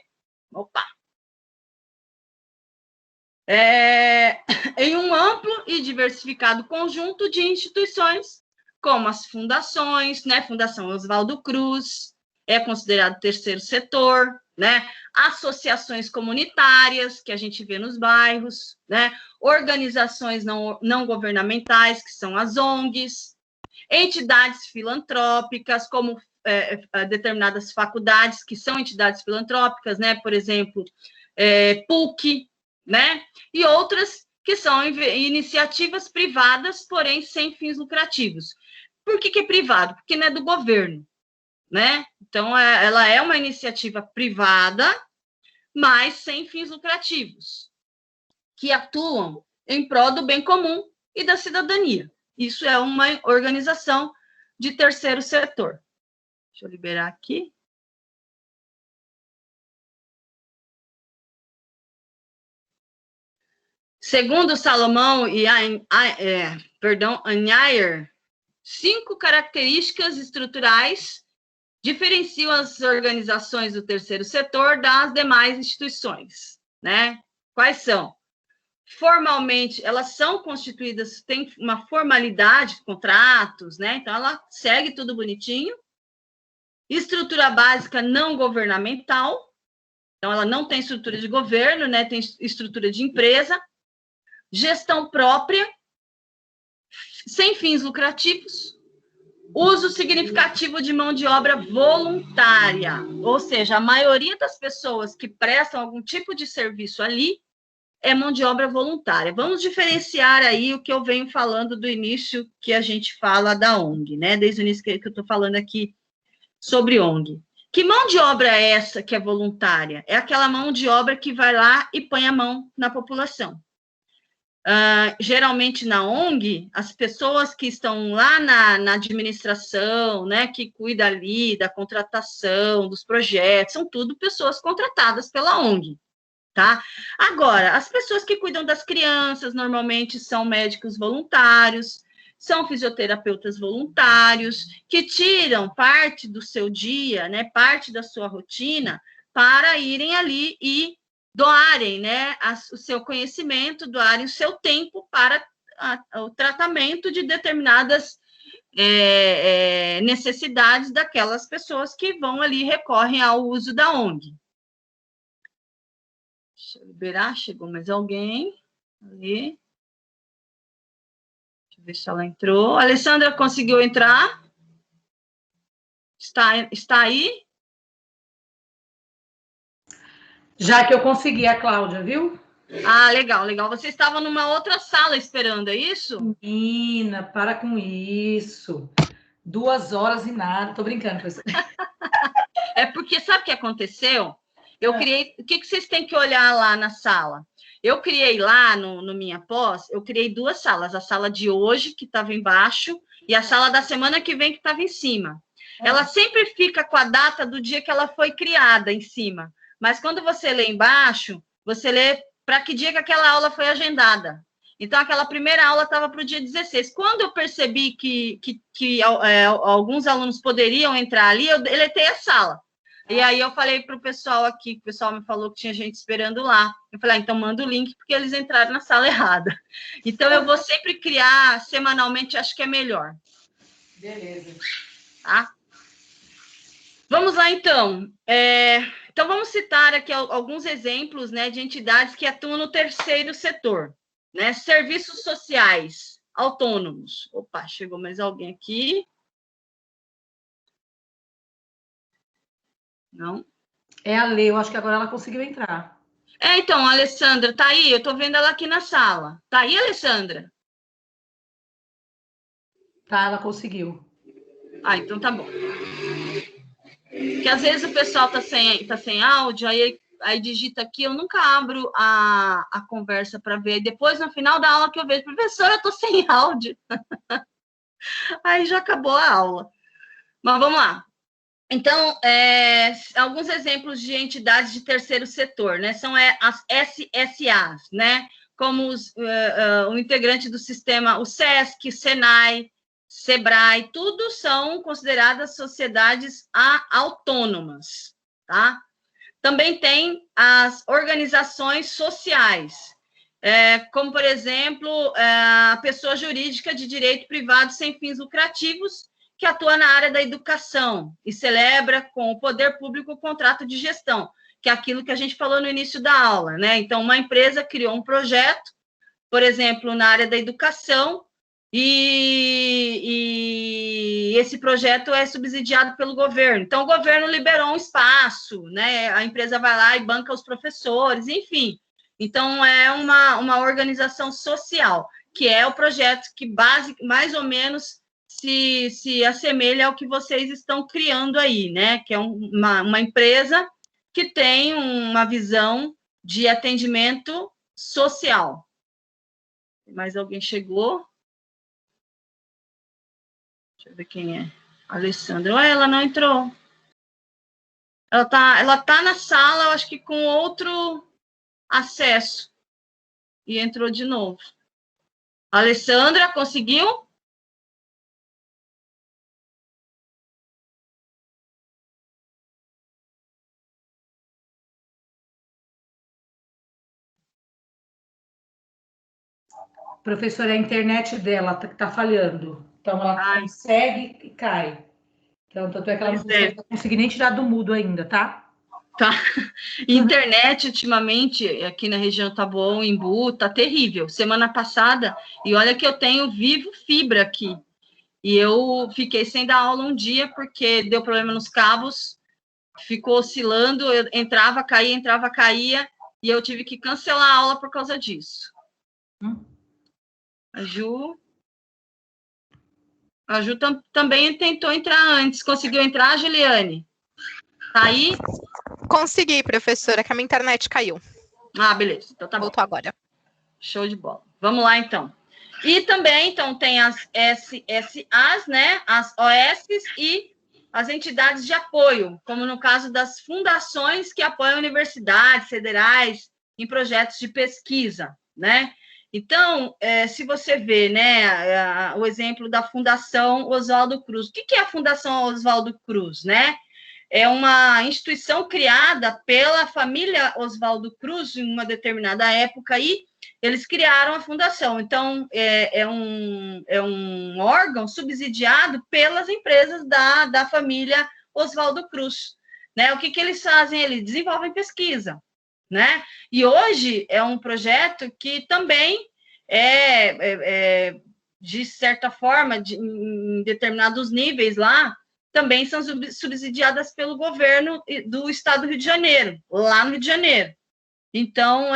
em um amplo e diversificado conjunto de instituições, como as fundações, né? Fundação Oswaldo Cruz, é considerado terceiro setor, né? Associações comunitárias, que a gente vê nos bairros, né? Organizações não governamentais, que são as ONGs, entidades filantrópicas, como determinadas faculdades, que são entidades filantrópicas, né? Por exemplo, PUC, né? E outras que são iniciativas privadas, porém sem fins lucrativos. Por que é privado? Porque não é do governo, né? Então, ela é uma iniciativa privada, mas sem fins lucrativos, que atuam em prol do bem comum e da cidadania. Isso é uma organização de terceiro setor. Deixa eu liberar aqui. Segundo Salomão e Anhyer, 5 características estruturais diferenciam as organizações do terceiro setor das demais instituições, né? Quais são? Formalmente, elas são constituídas, tem uma formalidade, contratos, né? Então, ela segue tudo bonitinho. Estrutura básica não governamental, então, ela não tem estrutura de governo, né? Tem estrutura de empresa. Gestão própria, sem fins lucrativos, uso significativo de mão de obra voluntária, ou seja, a maioria das pessoas que prestam algum tipo de serviço ali é mão de obra voluntária. Vamos diferenciar aí o que eu venho falando do início que a gente fala da ONG, né? Desde o início que eu estou falando aqui sobre ONG. Que mão de obra é essa que é voluntária? É aquela mão de obra que vai lá e põe a mão na população. Geralmente na ONG, as pessoas que estão lá na administração, né, que cuida ali da contratação, dos projetos, são tudo pessoas contratadas pela ONG, tá? Agora, as pessoas que cuidam das crianças, normalmente são médicos voluntários, são fisioterapeutas voluntários, que tiram parte do seu dia, né, parte da sua rotina, para irem ali e doarem, né, o seu conhecimento, doarem o seu tempo para o tratamento de determinadas necessidades daquelas pessoas que vão ali, recorrem ao uso da ONG. Deixa eu liberar, chegou mais alguém ali. Deixa eu ver se ela entrou. A Alessandra conseguiu entrar? Está aí? Já que eu consegui a Cláudia, viu? Ah, legal, legal. Você estava numa outra sala esperando, é isso? Menina, para com isso. 2 horas e nada. Tô brincando com você. É porque, sabe o que aconteceu? Eu criei... O que vocês têm que olhar lá na sala? Eu criei lá no Minha Pós, eu criei 2 salas. A sala de hoje, que estava embaixo, e a sala da semana que vem, que estava em cima. Ela sempre fica com a data do dia que ela foi criada em cima. Mas quando você lê embaixo, você lê para que dia que aquela aula foi agendada. Então, aquela primeira aula estava para o dia 16. Quando eu percebi que alguns alunos poderiam entrar ali, eu deletei a sala. E aí eu falei para o pessoal aqui, que o pessoal me falou que tinha gente esperando lá. Eu falei, então manda o link, porque eles entraram na sala errada. Então, eu vou sempre criar semanalmente, acho que é melhor. Beleza. Tá? Vamos lá, então. Então, vamos citar aqui alguns exemplos, né, de entidades que atuam no terceiro setor, né? Serviços sociais autônomos. Opa, chegou mais alguém aqui. Não? É a Lê, eu acho que agora ela conseguiu entrar. Então, a Alessandra, tá aí? Eu tô vendo ela aqui na sala. Tá aí, Alessandra? Tá, ela conseguiu. Ah, então tá bom. Porque às vezes o pessoal tá sem áudio, aí digita aqui, eu nunca abro a conversa para ver. Depois, no final da aula, que eu vejo, professora, eu tô sem áudio. Aí já acabou a aula. Mas vamos lá. Então, alguns exemplos de entidades de terceiro setor, né? São as SSAs, né? Como o integrante do sistema, o SESC, SENAI, SEBRAE, tudo são consideradas sociedades autônomas, tá? Também tem as organizações sociais, como, por exemplo, a pessoa jurídica de direito privado sem fins lucrativos, que atua na área da educação e celebra com o poder público o contrato de gestão, que é aquilo que a gente falou no início da aula, né? Então, uma empresa criou um projeto, por exemplo, na área da educação, e esse projeto é subsidiado pelo governo. Então, o governo liberou um espaço, né? A empresa vai lá e banca os professores, enfim. Então, é uma organização social, que é o projeto que mais ou menos se assemelha ao que vocês estão criando aí, né? Que é uma empresa que tem uma visão de atendimento social. Mais alguém chegou? Deixa eu ver quem é. Alessandra. Ué, ela não entrou. Ela tá na sala, eu acho que com outro acesso. E entrou de novo. Alessandra, conseguiu? Professora, a internet dela tá falhando. Então, ela consegue e cai. Então, tanto é que ela não consegue nem tirar do mudo ainda, tá? Tá. Internet, ultimamente, aqui na região Taboão, Embu, tá terrível. Semana passada, e olha que eu tenho Vivo Fibra aqui. E eu fiquei sem dar aula um dia, porque deu problema nos cabos, ficou oscilando, eu entrava, caía, e eu tive que cancelar a aula por causa disso. A Ju também tentou entrar antes. Conseguiu entrar, Juliane? Tá aí? Consegui, professora, que a minha internet caiu. Ah, beleza. Então tá bom. Voltou agora. Show de bola. Vamos lá, então. E também, então, tem as SSAs, né? As OSs e as entidades de apoio, como no caso das fundações que apoiam universidades federais em projetos de pesquisa, né? Então, se você vê, né, o exemplo da Fundação Oswaldo Cruz. O que é a Fundação Oswaldo Cruz, né? É uma instituição criada pela família Oswaldo Cruz em uma determinada época e eles criaram a fundação. Então, é um órgão subsidiado pelas empresas da família Oswaldo Cruz, né? O que eles fazem? Eles desenvolvem pesquisa, né? E hoje é um projeto que também de certa forma, em determinados níveis lá, também são subsidiadas pelo governo do estado do Rio de Janeiro, lá no Rio de Janeiro. Então,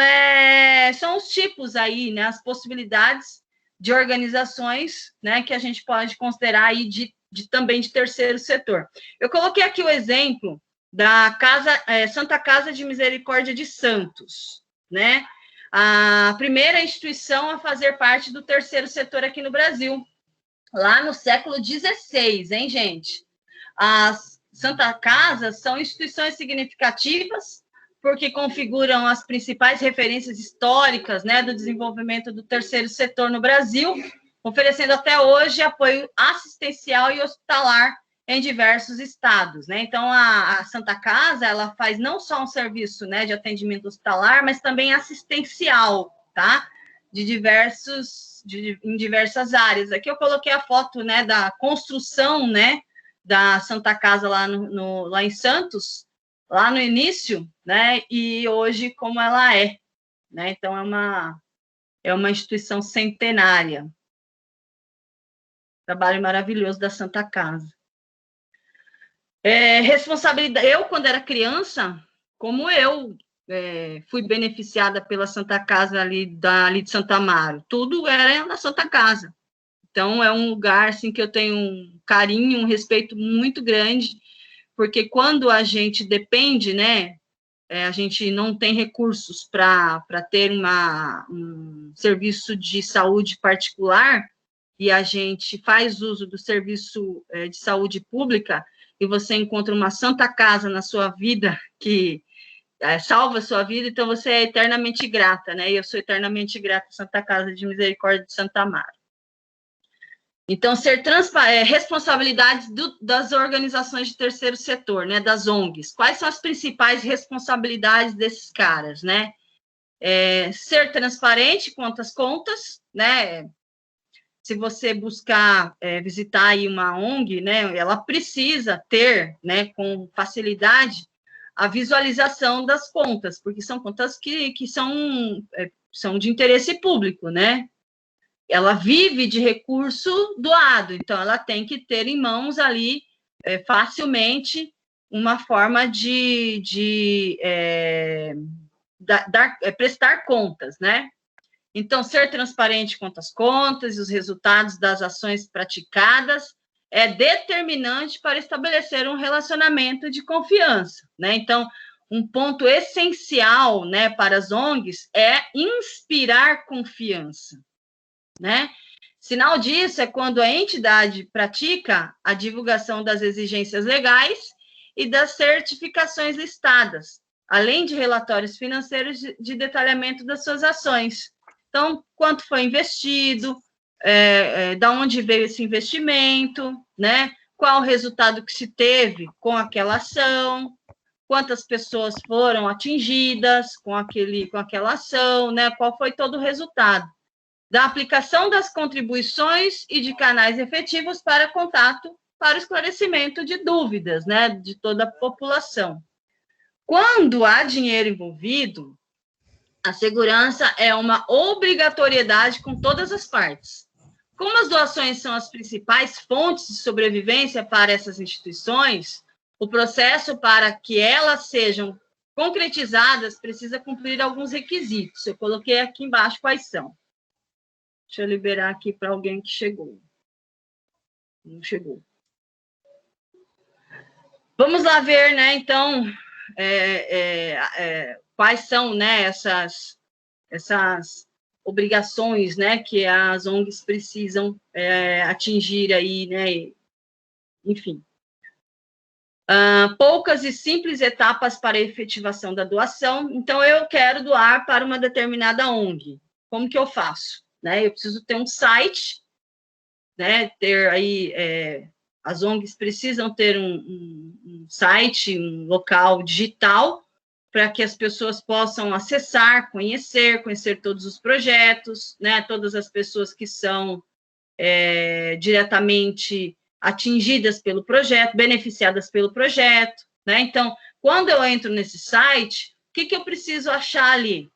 são os tipos aí, né, as possibilidades de organizações, né, que a gente pode considerar aí também de terceiro setor. Eu coloquei aqui o exemplo da Santa Casa de Misericórdia de Santos, né, a primeira instituição a fazer parte do terceiro setor aqui no Brasil, lá no século XVI, hein, gente? As Santa Casas são instituições significativas porque configuram as principais referências históricas, né, do desenvolvimento do terceiro setor no Brasil, oferecendo até hoje apoio assistencial e hospitalar em diversos estados, né? Então, a Santa Casa, ela faz não só um serviço, né, de atendimento hospitalar, mas também assistencial, tá? Em diversas áreas. Aqui eu coloquei a foto, né, da construção, né, da Santa Casa lá em Santos, lá no início, né, e hoje como ela é, né? Então, é uma instituição centenária. Trabalho maravilhoso da Santa Casa. Responsabilidade. Eu, quando era criança, como eu fui beneficiada pela Santa Casa ali de Santo Amaro, tudo era na Santa Casa. Então, é um lugar assim, que eu tenho um carinho, um respeito muito grande, porque quando a gente depende, né, a gente não tem recursos para ter um serviço de saúde particular, e a gente faz uso do serviço de saúde pública, e você encontra uma Santa Casa na sua vida, que salva a sua vida, então você é eternamente grata, né? E eu sou eternamente grata à Santa Casa de Misericórdia de Santo Amaro. Então, responsabilidades das organizações de terceiro setor, né, das ONGs. Quais são as principais responsabilidades desses caras, né? Ser transparente quanto às contas, né? Se você buscar visitar aí uma ONG, né, ela precisa ter, né, com facilidade, a visualização das contas, porque são contas que são de interesse público, né? Ela vive de recurso doado, então ela tem que ter em mãos ali facilmente uma forma de prestar contas, né? Então, ser transparente quanto às contas e os resultados das ações praticadas é determinante para estabelecer um relacionamento de confiança, né? Então, um ponto essencial, né, para as ONGs é inspirar confiança, né? Sinal disso é quando a entidade pratica a divulgação das exigências legais e das certificações listadas, além de relatórios financeiros de detalhamento das suas ações. Então, quanto foi investido, da onde veio esse investimento, né? Qual o resultado que se teve com aquela ação, quantas pessoas foram atingidas com aquela ação, né? Qual foi todo o resultado da aplicação das contribuições e de canais efetivos para contato, para o esclarecimento de dúvidas, né, de toda a população. Quando há dinheiro envolvido, a segurança é uma obrigatoriedade com todas as partes. Como as doações são as principais fontes de sobrevivência para essas instituições, o processo para que elas sejam concretizadas precisa cumprir alguns requisitos. Eu coloquei aqui embaixo quais são. Deixa eu liberar aqui para alguém que chegou. Não chegou. Vamos lá ver, né, então, quais são, né, essas obrigações, né, que as ONGs precisam atingir aí, né, enfim. Poucas e simples etapas para a efetivação da doação. Então, eu quero doar para uma determinada ONG. Como que eu faço? Né? Eu preciso ter um site, né? Ter aí, as ONGs precisam ter um site, um local digital, para que as pessoas possam acessar, conhecer todos os projetos, né? Todas as pessoas que são diretamente atingidas pelo projeto, beneficiadas pelo projeto, né? Então, quando eu entro nesse site, o que eu preciso achar ali?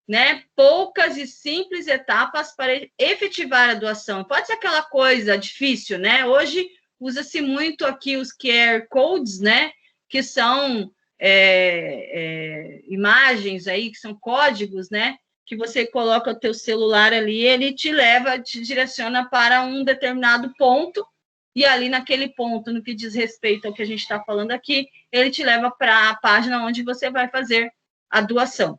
Né? Poucas e simples etapas para efetivar a doação. Pode ser aquela coisa difícil, né? Hoje usa-se muito aqui os QR Codes, né? Que são imagens aí, que são códigos, né? Que você coloca o teu celular ali, ele te leva, te direciona para um determinado ponto, e ali naquele ponto, no que diz respeito ao que a gente está falando aqui, ele te leva para a página onde você vai fazer a doação.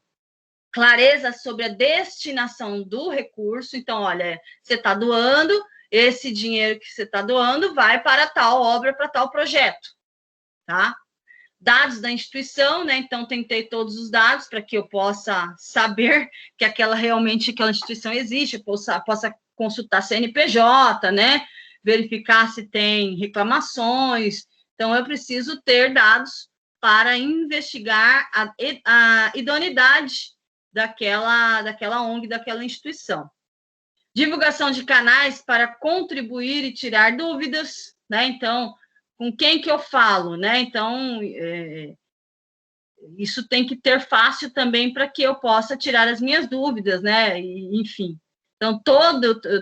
Clareza sobre a destinação do recurso. Então, olha, você está doando, esse dinheiro que você está doando vai para tal obra, para tal projeto, tá? Dados da instituição, né? Então, tem que ter todos os dados para que eu possa saber que aquela instituição existe, possa consultar CNPJ, né? Verificar se tem reclamações. Então, eu preciso ter dados para investigar a idoneidade daquela ONG, daquela instituição. Divulgação de canais para contribuir e tirar dúvidas, né? Então, com quem que eu falo, né? Então, isso tem que ter fácil também para que eu possa tirar as minhas dúvidas, né? E, enfim. Então,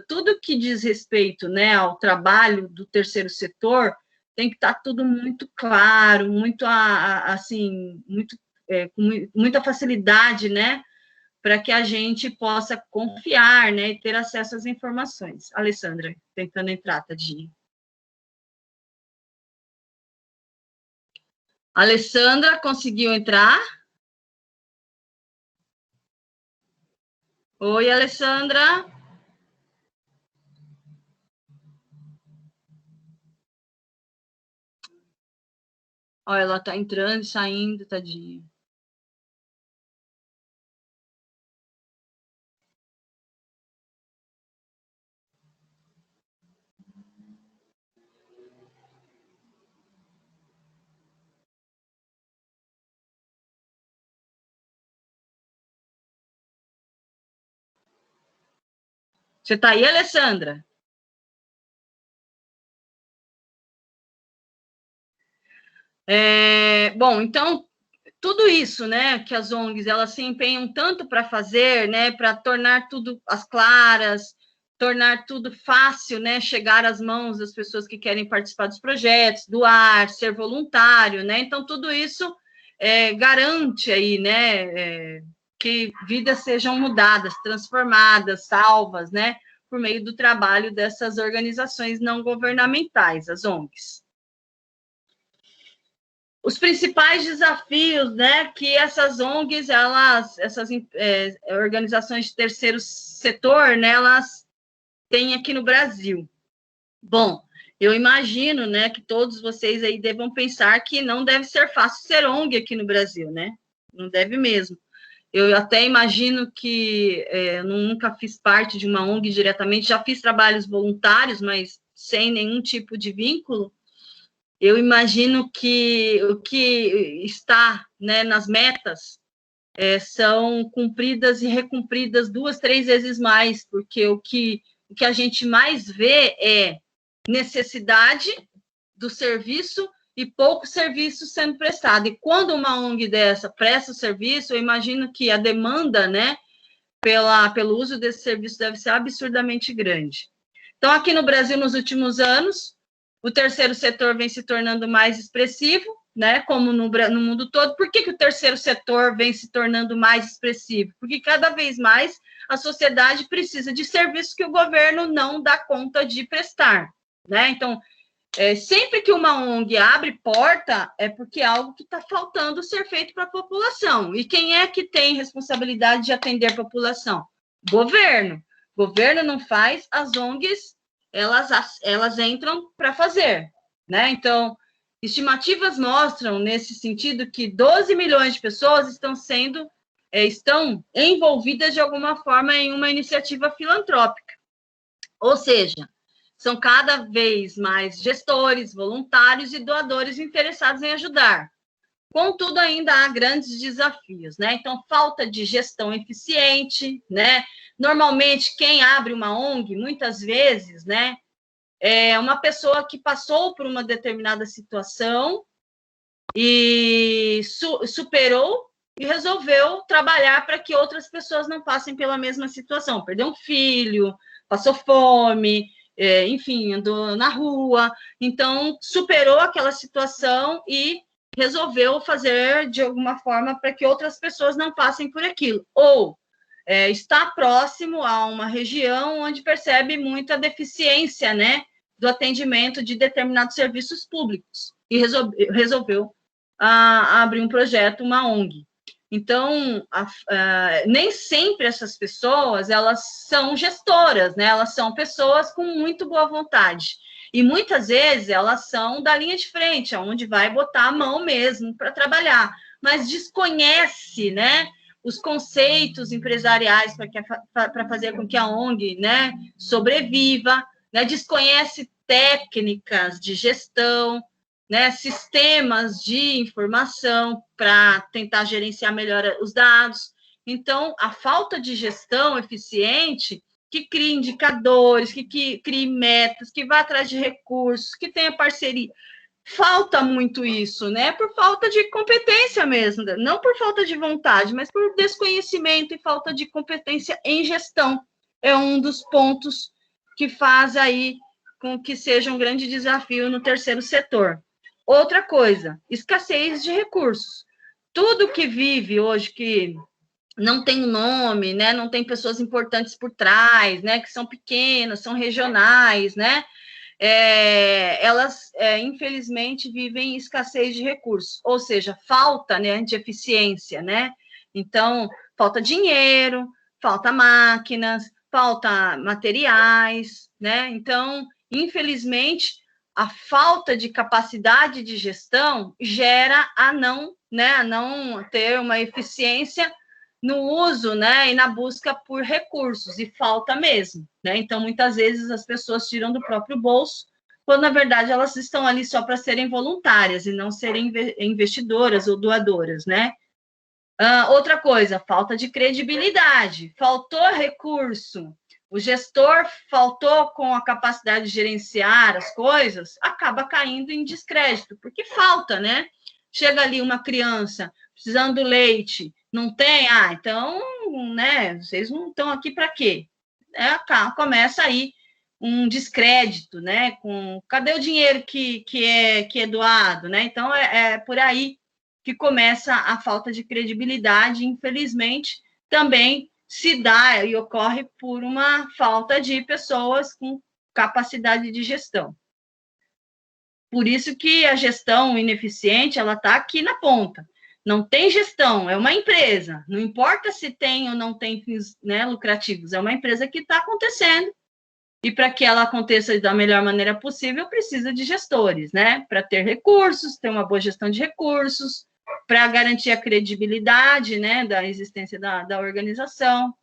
tudo que diz respeito, né, ao trabalho do terceiro setor tem que estar tudo muito claro, muito, assim, com muita facilidade, né? Para que a gente possa confiar, né, e ter acesso às informações. Alessandra, tentando entrar, tadinha. Alessandra, conseguiu entrar? Oi, Alessandra. Olha, ela está entrando e saindo, tadinha. Você está aí, Alessandra? Bom, então, tudo isso, né, que as ONGs, elas se empenham tanto para fazer, né, para tornar tudo às claras, tornar tudo fácil, né, chegar às mãos das pessoas que querem participar dos projetos, doar, ser voluntário, né, então tudo isso garante aí, né, que vidas sejam mudadas, transformadas, salvas, né, por meio do trabalho dessas organizações não governamentais, as ONGs. Os principais desafios, né, que essas ONGs, essas organizações de terceiro setor, né, elas têm aqui no Brasil. Bom, eu imagino, né, que todos vocês aí devam pensar que não deve ser fácil ser ONG aqui no Brasil, né? Não deve mesmo. Eu até imagino que nunca fiz parte de uma ONG diretamente, já fiz trabalhos voluntários, mas sem nenhum tipo de vínculo. Eu imagino que o que está, né, nas metas são cumpridas e recumpridas 2, 3 vezes mais, porque o que a gente mais vê é necessidade do serviço e pouco serviço sendo prestado. E quando uma ONG dessa presta o serviço, eu imagino que a demanda, né, pelo uso desse serviço deve ser absurdamente grande. Então, aqui no Brasil, nos últimos anos, o terceiro setor vem se tornando mais expressivo, né, como no mundo todo. Por que o terceiro setor vem se tornando mais expressivo? Porque cada vez mais a sociedade precisa de serviços que o governo não dá conta de prestar, né? Então, sempre que uma ONG abre porta, é porque é algo que está faltando ser feito para a população. E quem é que tem responsabilidade de atender a população? Governo. Governo não faz, as ONGs, elas entram para fazer, né? Então, estimativas mostram, nesse sentido, que 12 milhões de pessoas estão envolvidas de alguma forma em uma iniciativa filantrópica. Ou seja, são cada vez mais gestores, voluntários e doadores interessados em ajudar. Contudo, ainda há grandes desafios, né? Então, falta de gestão eficiente, né? Normalmente, quem abre uma ONG, muitas vezes, né, é uma pessoa que passou por uma determinada situação e superou e resolveu trabalhar para que outras pessoas não passem pela mesma situação. Perdeu um filho, passou fome, enfim, andou na rua. Então, superou aquela situação e resolveu fazer de alguma forma para que outras pessoas não passem por aquilo. Ou está próximo a uma região onde percebe muita deficiência, né, do atendimento de determinados serviços públicos e resolveu abrir um projeto, uma ONG. Então, nem sempre essas pessoas, elas são gestoras, né? Elas são pessoas com muito boa vontade. E muitas vezes elas são da linha de frente, onde vai botar a mão mesmo para trabalhar, mas desconhece, né, os conceitos empresariais para fazer com que a ONG, né, sobreviva, né, desconhece técnicas de gestão, né, sistemas de informação para tentar gerenciar melhor os dados. Então, a falta de gestão eficiente que crie indicadores, que crie metas, que vá atrás de recursos, que tenha parceria. Falta muito isso, né? Por falta de competência mesmo, não por falta de vontade, mas por desconhecimento e falta de competência em gestão. É um dos pontos que faz aí com que seja um grande desafio no terceiro setor. Outra coisa, escassez de recursos. Tudo que vive hoje, que não tem nome, né, não tem pessoas importantes por trás, né, que são pequenas, são regionais, né, elas, infelizmente, vivem escassez de recursos, ou seja, falta, né, de eficiência, né, então, falta dinheiro, falta máquinas, falta materiais, né, então, infelizmente, a falta de capacidade de gestão gera a não ter uma eficiência no uso, né, e na busca por recursos, e falta mesmo, né, então muitas vezes as pessoas tiram do próprio bolso, quando na verdade elas estão ali só para serem voluntárias e não serem investidoras ou doadoras, né. Outra coisa, falta de credibilidade, faltou recurso, o gestor faltou com a capacidade de gerenciar as coisas, acaba caindo em descrédito, porque falta, né, chega ali uma criança precisando do leite, não tem? Então, né, vocês não estão aqui para quê? Começa aí um descrédito, né, cadê o dinheiro que é doado, né? Então, é por aí que começa a falta de credibilidade, infelizmente, também se dá e ocorre por uma falta de pessoas com capacidade de gestão. Por isso que a gestão ineficiente, ela está aqui na ponta. Não tem gestão, é uma empresa. Não importa se tem ou não tem fins, né, lucrativos, é uma empresa que está acontecendo. E para que ela aconteça da melhor maneira possível, precisa de gestores, né? Para ter recursos, ter uma boa gestão de recursos, para garantir a credibilidade, né, da existência da organização.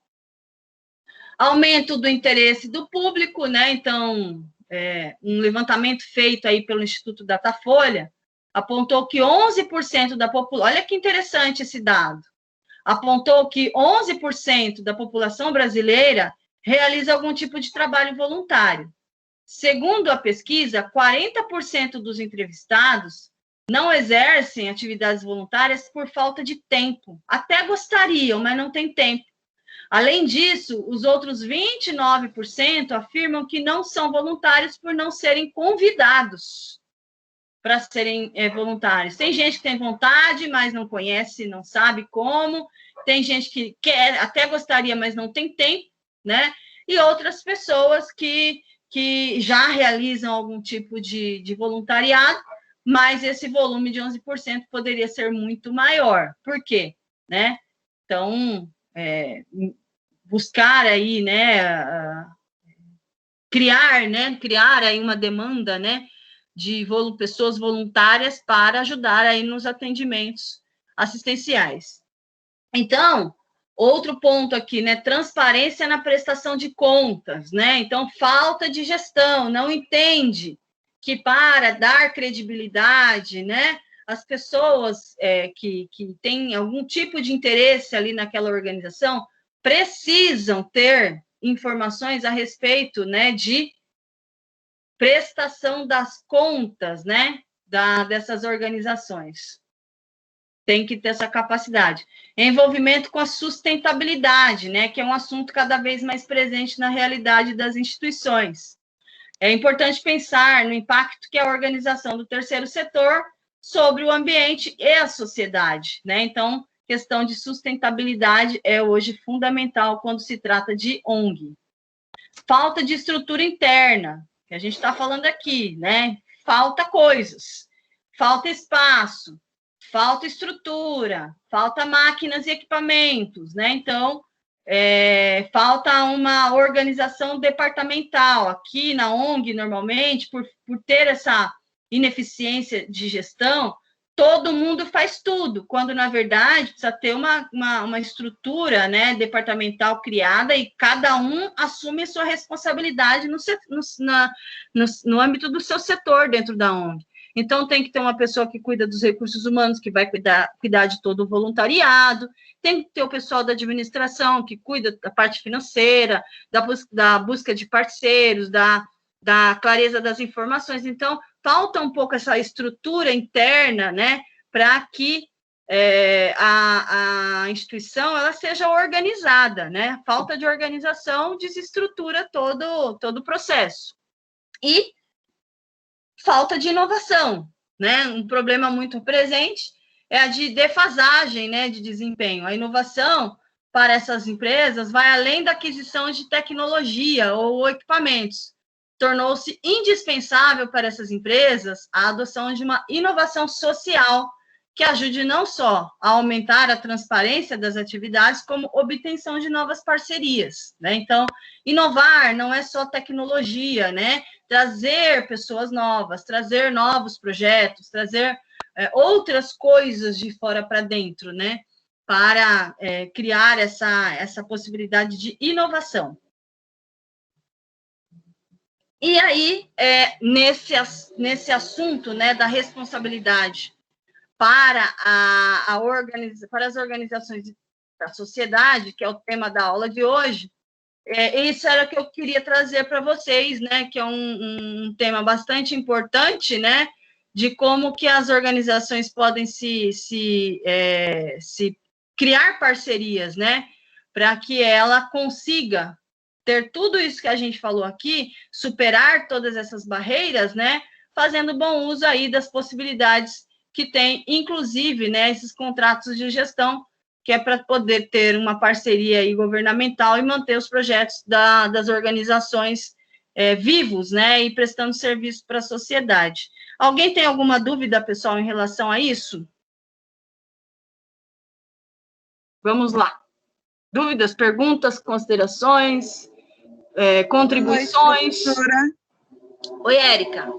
Aumento do interesse do público, né? Então, um levantamento feito aí pelo Instituto Datafolha apontou que 11% da população, olha que interessante esse dado, apontou que 11% da população brasileira realiza algum tipo de trabalho voluntário. Segundo a pesquisa, 40% dos entrevistados não exercem atividades voluntárias por falta de tempo. Até gostariam, mas não tem tempo. Além disso, os outros 29% afirmam que não são voluntários por não serem convidados para serem voluntários. Tem gente que tem vontade, mas não conhece, não sabe como. Tem gente que quer, até gostaria, mas não tem tempo, né? E outras pessoas que que já realizam algum tipo de voluntariado, mas esse volume de 11% poderia ser muito maior. Por quê? Né? Então, buscar aí, né, criar aí uma demanda, né, de pessoas voluntárias para ajudar aí nos atendimentos assistenciais. Então, outro ponto aqui, né, transparência na prestação de contas, né, então, falta de gestão, não entende que para dar credibilidade, né, as pessoas que têm algum tipo de interesse ali naquela organização precisam ter informações a respeito, né, de prestação das contas, né, dessas organizações. Tem que ter essa capacidade. Envolvimento com a sustentabilidade, né, que é um assunto cada vez mais presente na realidade das instituições. É importante pensar no impacto que a organização do terceiro setor sobre o ambiente e a sociedade, né? Então, questão de sustentabilidade é hoje fundamental quando se trata de ONG. Falta de estrutura interna, que a gente está falando aqui, né? Falta coisas, falta espaço, falta estrutura, falta máquinas e equipamentos, né? Então, falta uma organização departamental. Aqui na ONG, normalmente, por ter essa ineficiência de gestão, todo mundo faz tudo, quando, na verdade, precisa ter uma estrutura, né, departamental criada e cada um assume a sua responsabilidade no âmbito do seu setor dentro da ONG. Então, tem que ter uma pessoa que cuida dos recursos humanos, que vai cuidar de todo o voluntariado, tem que ter o pessoal da administração, que cuida da parte financeira, da busca de parceiros, da clareza das informações. Então, falta um pouco essa estrutura interna, né, para que a instituição ela seja organizada, né? Falta de organização desestrutura todo o processo. E falta de inovação, né? Um problema muito presente é a de defasagem, né, de desempenho. A inovação para essas empresas vai além da aquisição de tecnologia ou equipamentos. Tornou-se indispensável para essas empresas a adoção de uma inovação social que ajude não só a aumentar a transparência das atividades, como obtenção de novas parcerias, né? Então, inovar não é só tecnologia, né? Trazer pessoas novas, trazer novos projetos, trazer outras coisas de fora para dentro, né? Para criar essa possibilidade de inovação. E aí, nesse assunto, né, da responsabilidade para as organizações da sociedade, que é o tema da aula de hoje, isso era o que eu queria trazer para vocês, né, que é um tema bastante importante, né, de como que as organizações podem se criar parcerias, né, para que ela consiga ter tudo isso que a gente falou aqui, superar todas essas barreiras, né, fazendo bom uso aí das possibilidades que tem, inclusive, né, esses contratos de gestão, que é para poder ter uma parceria aí governamental e manter os projetos das organizações vivos, né, e prestando serviço para a sociedade. Alguém tem alguma dúvida, pessoal, em relação a isso? Vamos lá. Dúvidas, perguntas, considerações, contribuições? Boa noite, professora. Oi, Érica.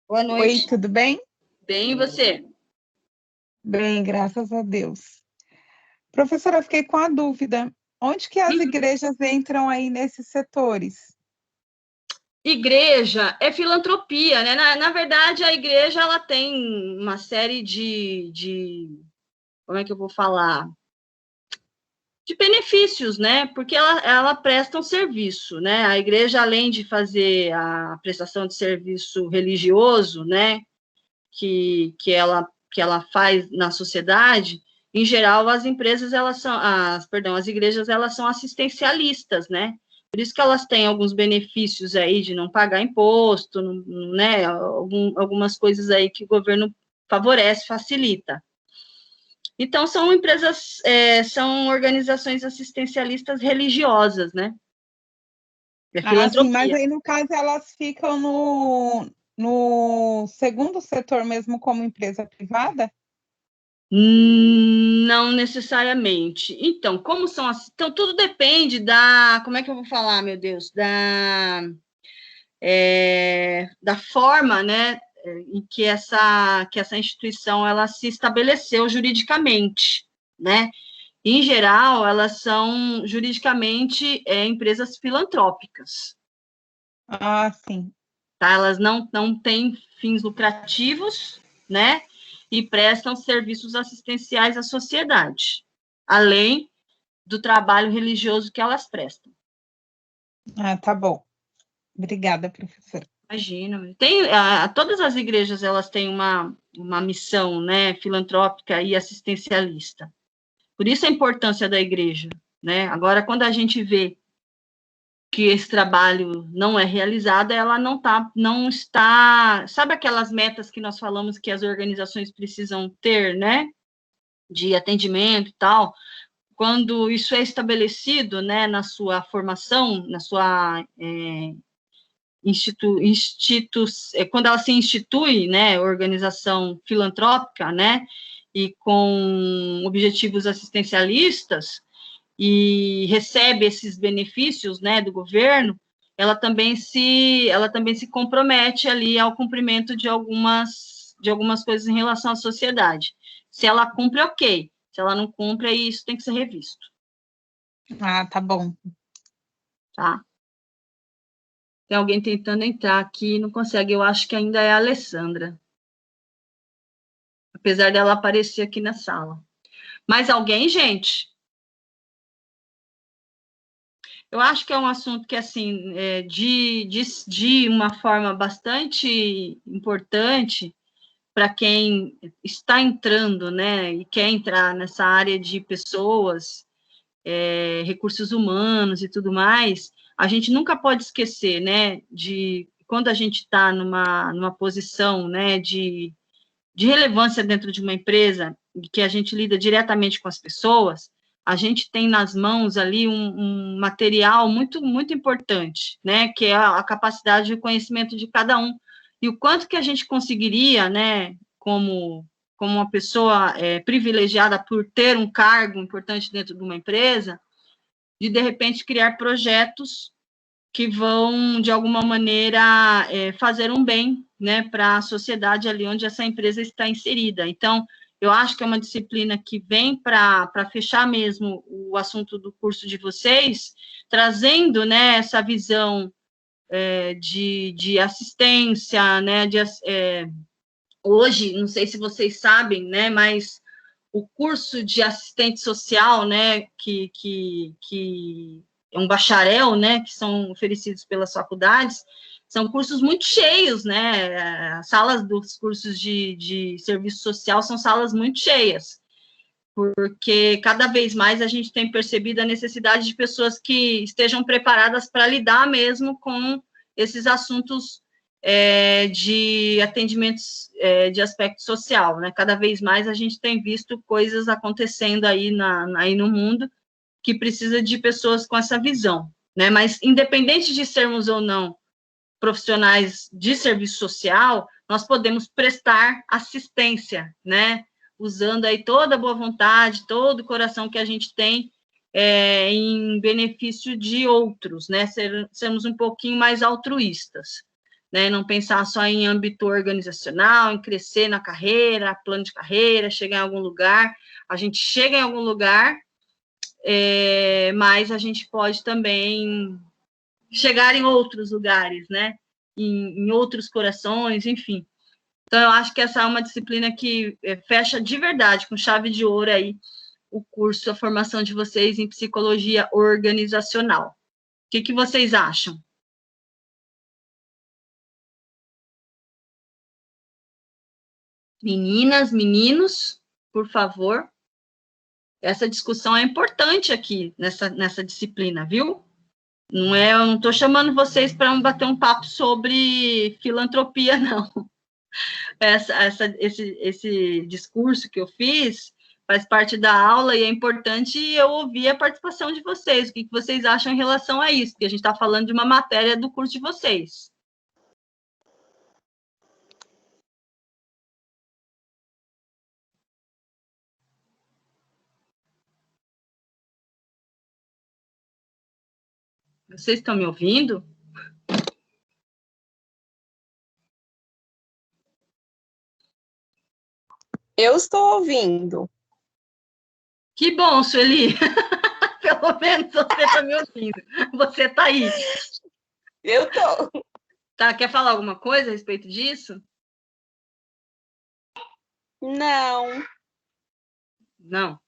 Boa noite. Oi, tudo bem? Bem, e você? Bem, graças a Deus. Professora, eu fiquei com a dúvida. Onde que as igrejas entram aí nesses setores? Igreja é filantropia, né? Na verdade, a igreja ela tem uma série de como é que eu vou falar? De benefícios, né? Porque ela presta um serviço, né? A igreja, além de fazer a prestação de serviço religioso, né? Que ela faz na sociedade, em geral, as igrejas, elas são assistencialistas, né? Por isso que elas têm alguns benefícios aí de não pagar imposto, né? Algumas coisas aí que o governo favorece, facilita. Então, são empresas, são organizações assistencialistas religiosas, né? É Sim, filantropia. mas aí, no caso, elas ficam no segundo setor mesmo como empresa privada? Não necessariamente. Então, como são as... Então, tudo depende da... Como é que eu vou falar, meu Deus? Da forma, né, em que essa instituição ela se estabeleceu juridicamente, né? Em geral, elas são juridicamente empresas filantrópicas. Ah, sim. Tá? Elas não têm fins lucrativos, né? E prestam serviços assistenciais à sociedade, além do trabalho religioso que elas prestam. Ah, tá bom. Obrigada, professora. Imagina. Todas as igrejas elas têm uma missão, né, filantrópica e assistencialista. Por isso a importância da igreja, né? Agora, quando a gente vê que esse trabalho não é realizado, ela não está, sabe aquelas metas que nós falamos que as organizações precisam ter, né, de atendimento e tal, quando isso é estabelecido, né, na sua formação, na sua quando ela se institui, né, organização filantrópica, né, e com objetivos assistencialistas, e recebe esses benefícios, né, do governo, ela também se compromete ali ao cumprimento de algumas coisas em relação à sociedade. Se ela cumpre, ok. Se ela não cumpre, aí isso tem que ser revisto. Ah, tá bom. Tá? Tem alguém tentando entrar aqui, não consegue. Eu acho que ainda é a Alessandra. Apesar dela aparecer aqui na sala. Mais alguém, gente? Eu acho que é um assunto que, assim, de uma forma bastante importante para quem está entrando, né, e quer entrar nessa área de pessoas, recursos humanos e tudo mais, a gente nunca pode esquecer, né, de quando a gente está numa posição, né, de relevância dentro de uma empresa, que a gente lida diretamente com as pessoas, a gente tem nas mãos ali um material muito, muito importante, né, que é a capacidade e o conhecimento de cada um, e o quanto que a gente conseguiria, né, como uma pessoa privilegiada por ter um cargo importante dentro de uma empresa, de repente, criar projetos que vão, de alguma maneira, fazer um bem, né, para a sociedade ali onde essa empresa está inserida. Então, eu acho que é uma disciplina que vem para fechar mesmo o assunto do curso de vocês, trazendo, né, essa visão de assistência, né, hoje, não sei se vocês sabem, né, mas o curso de assistente social, né, que é um bacharel, né, que são oferecidos pelas faculdades, são cursos muito cheios, né, as salas dos cursos de serviço social são salas muito cheias, porque cada vez mais a gente tem percebido a necessidade de pessoas que estejam preparadas para lidar mesmo com esses assuntos de atendimentos de aspecto social, né? Cada vez mais a gente tem visto coisas acontecendo aí no mundo que precisa de pessoas com essa visão, né? Mas independente de sermos ou não profissionais de serviço social, nós podemos prestar assistência, né? Usando aí toda a boa vontade, todo o coração que a gente tem em benefício de outros, né? Sermos um pouquinho mais altruístas, né? Não pensar só em âmbito organizacional, em crescer na carreira, plano de carreira, chegar em algum lugar. A gente chega em algum lugar, mas a gente pode também chegar em outros lugares, né? Em outros corações, enfim. Então, eu acho que essa é uma disciplina que fecha de verdade, com chave de ouro aí, o curso, a formação de vocês em psicologia organizacional. O que vocês acham? Meninas, meninos, por favor. Essa discussão é importante aqui nessa disciplina, viu? Eu não estou chamando vocês para bater um papo sobre filantropia, não. Esse discurso que eu fiz faz parte da aula e é importante eu ouvir a participação de vocês, o que vocês acham em relação a isso, porque a gente está falando de uma matéria do curso de vocês. Vocês estão me ouvindo? Eu estou ouvindo. Que bom, Sueli. Pelo menos você está me ouvindo. Você está aí. Eu estou. Tá, quer falar alguma coisa a respeito disso? Não. Não.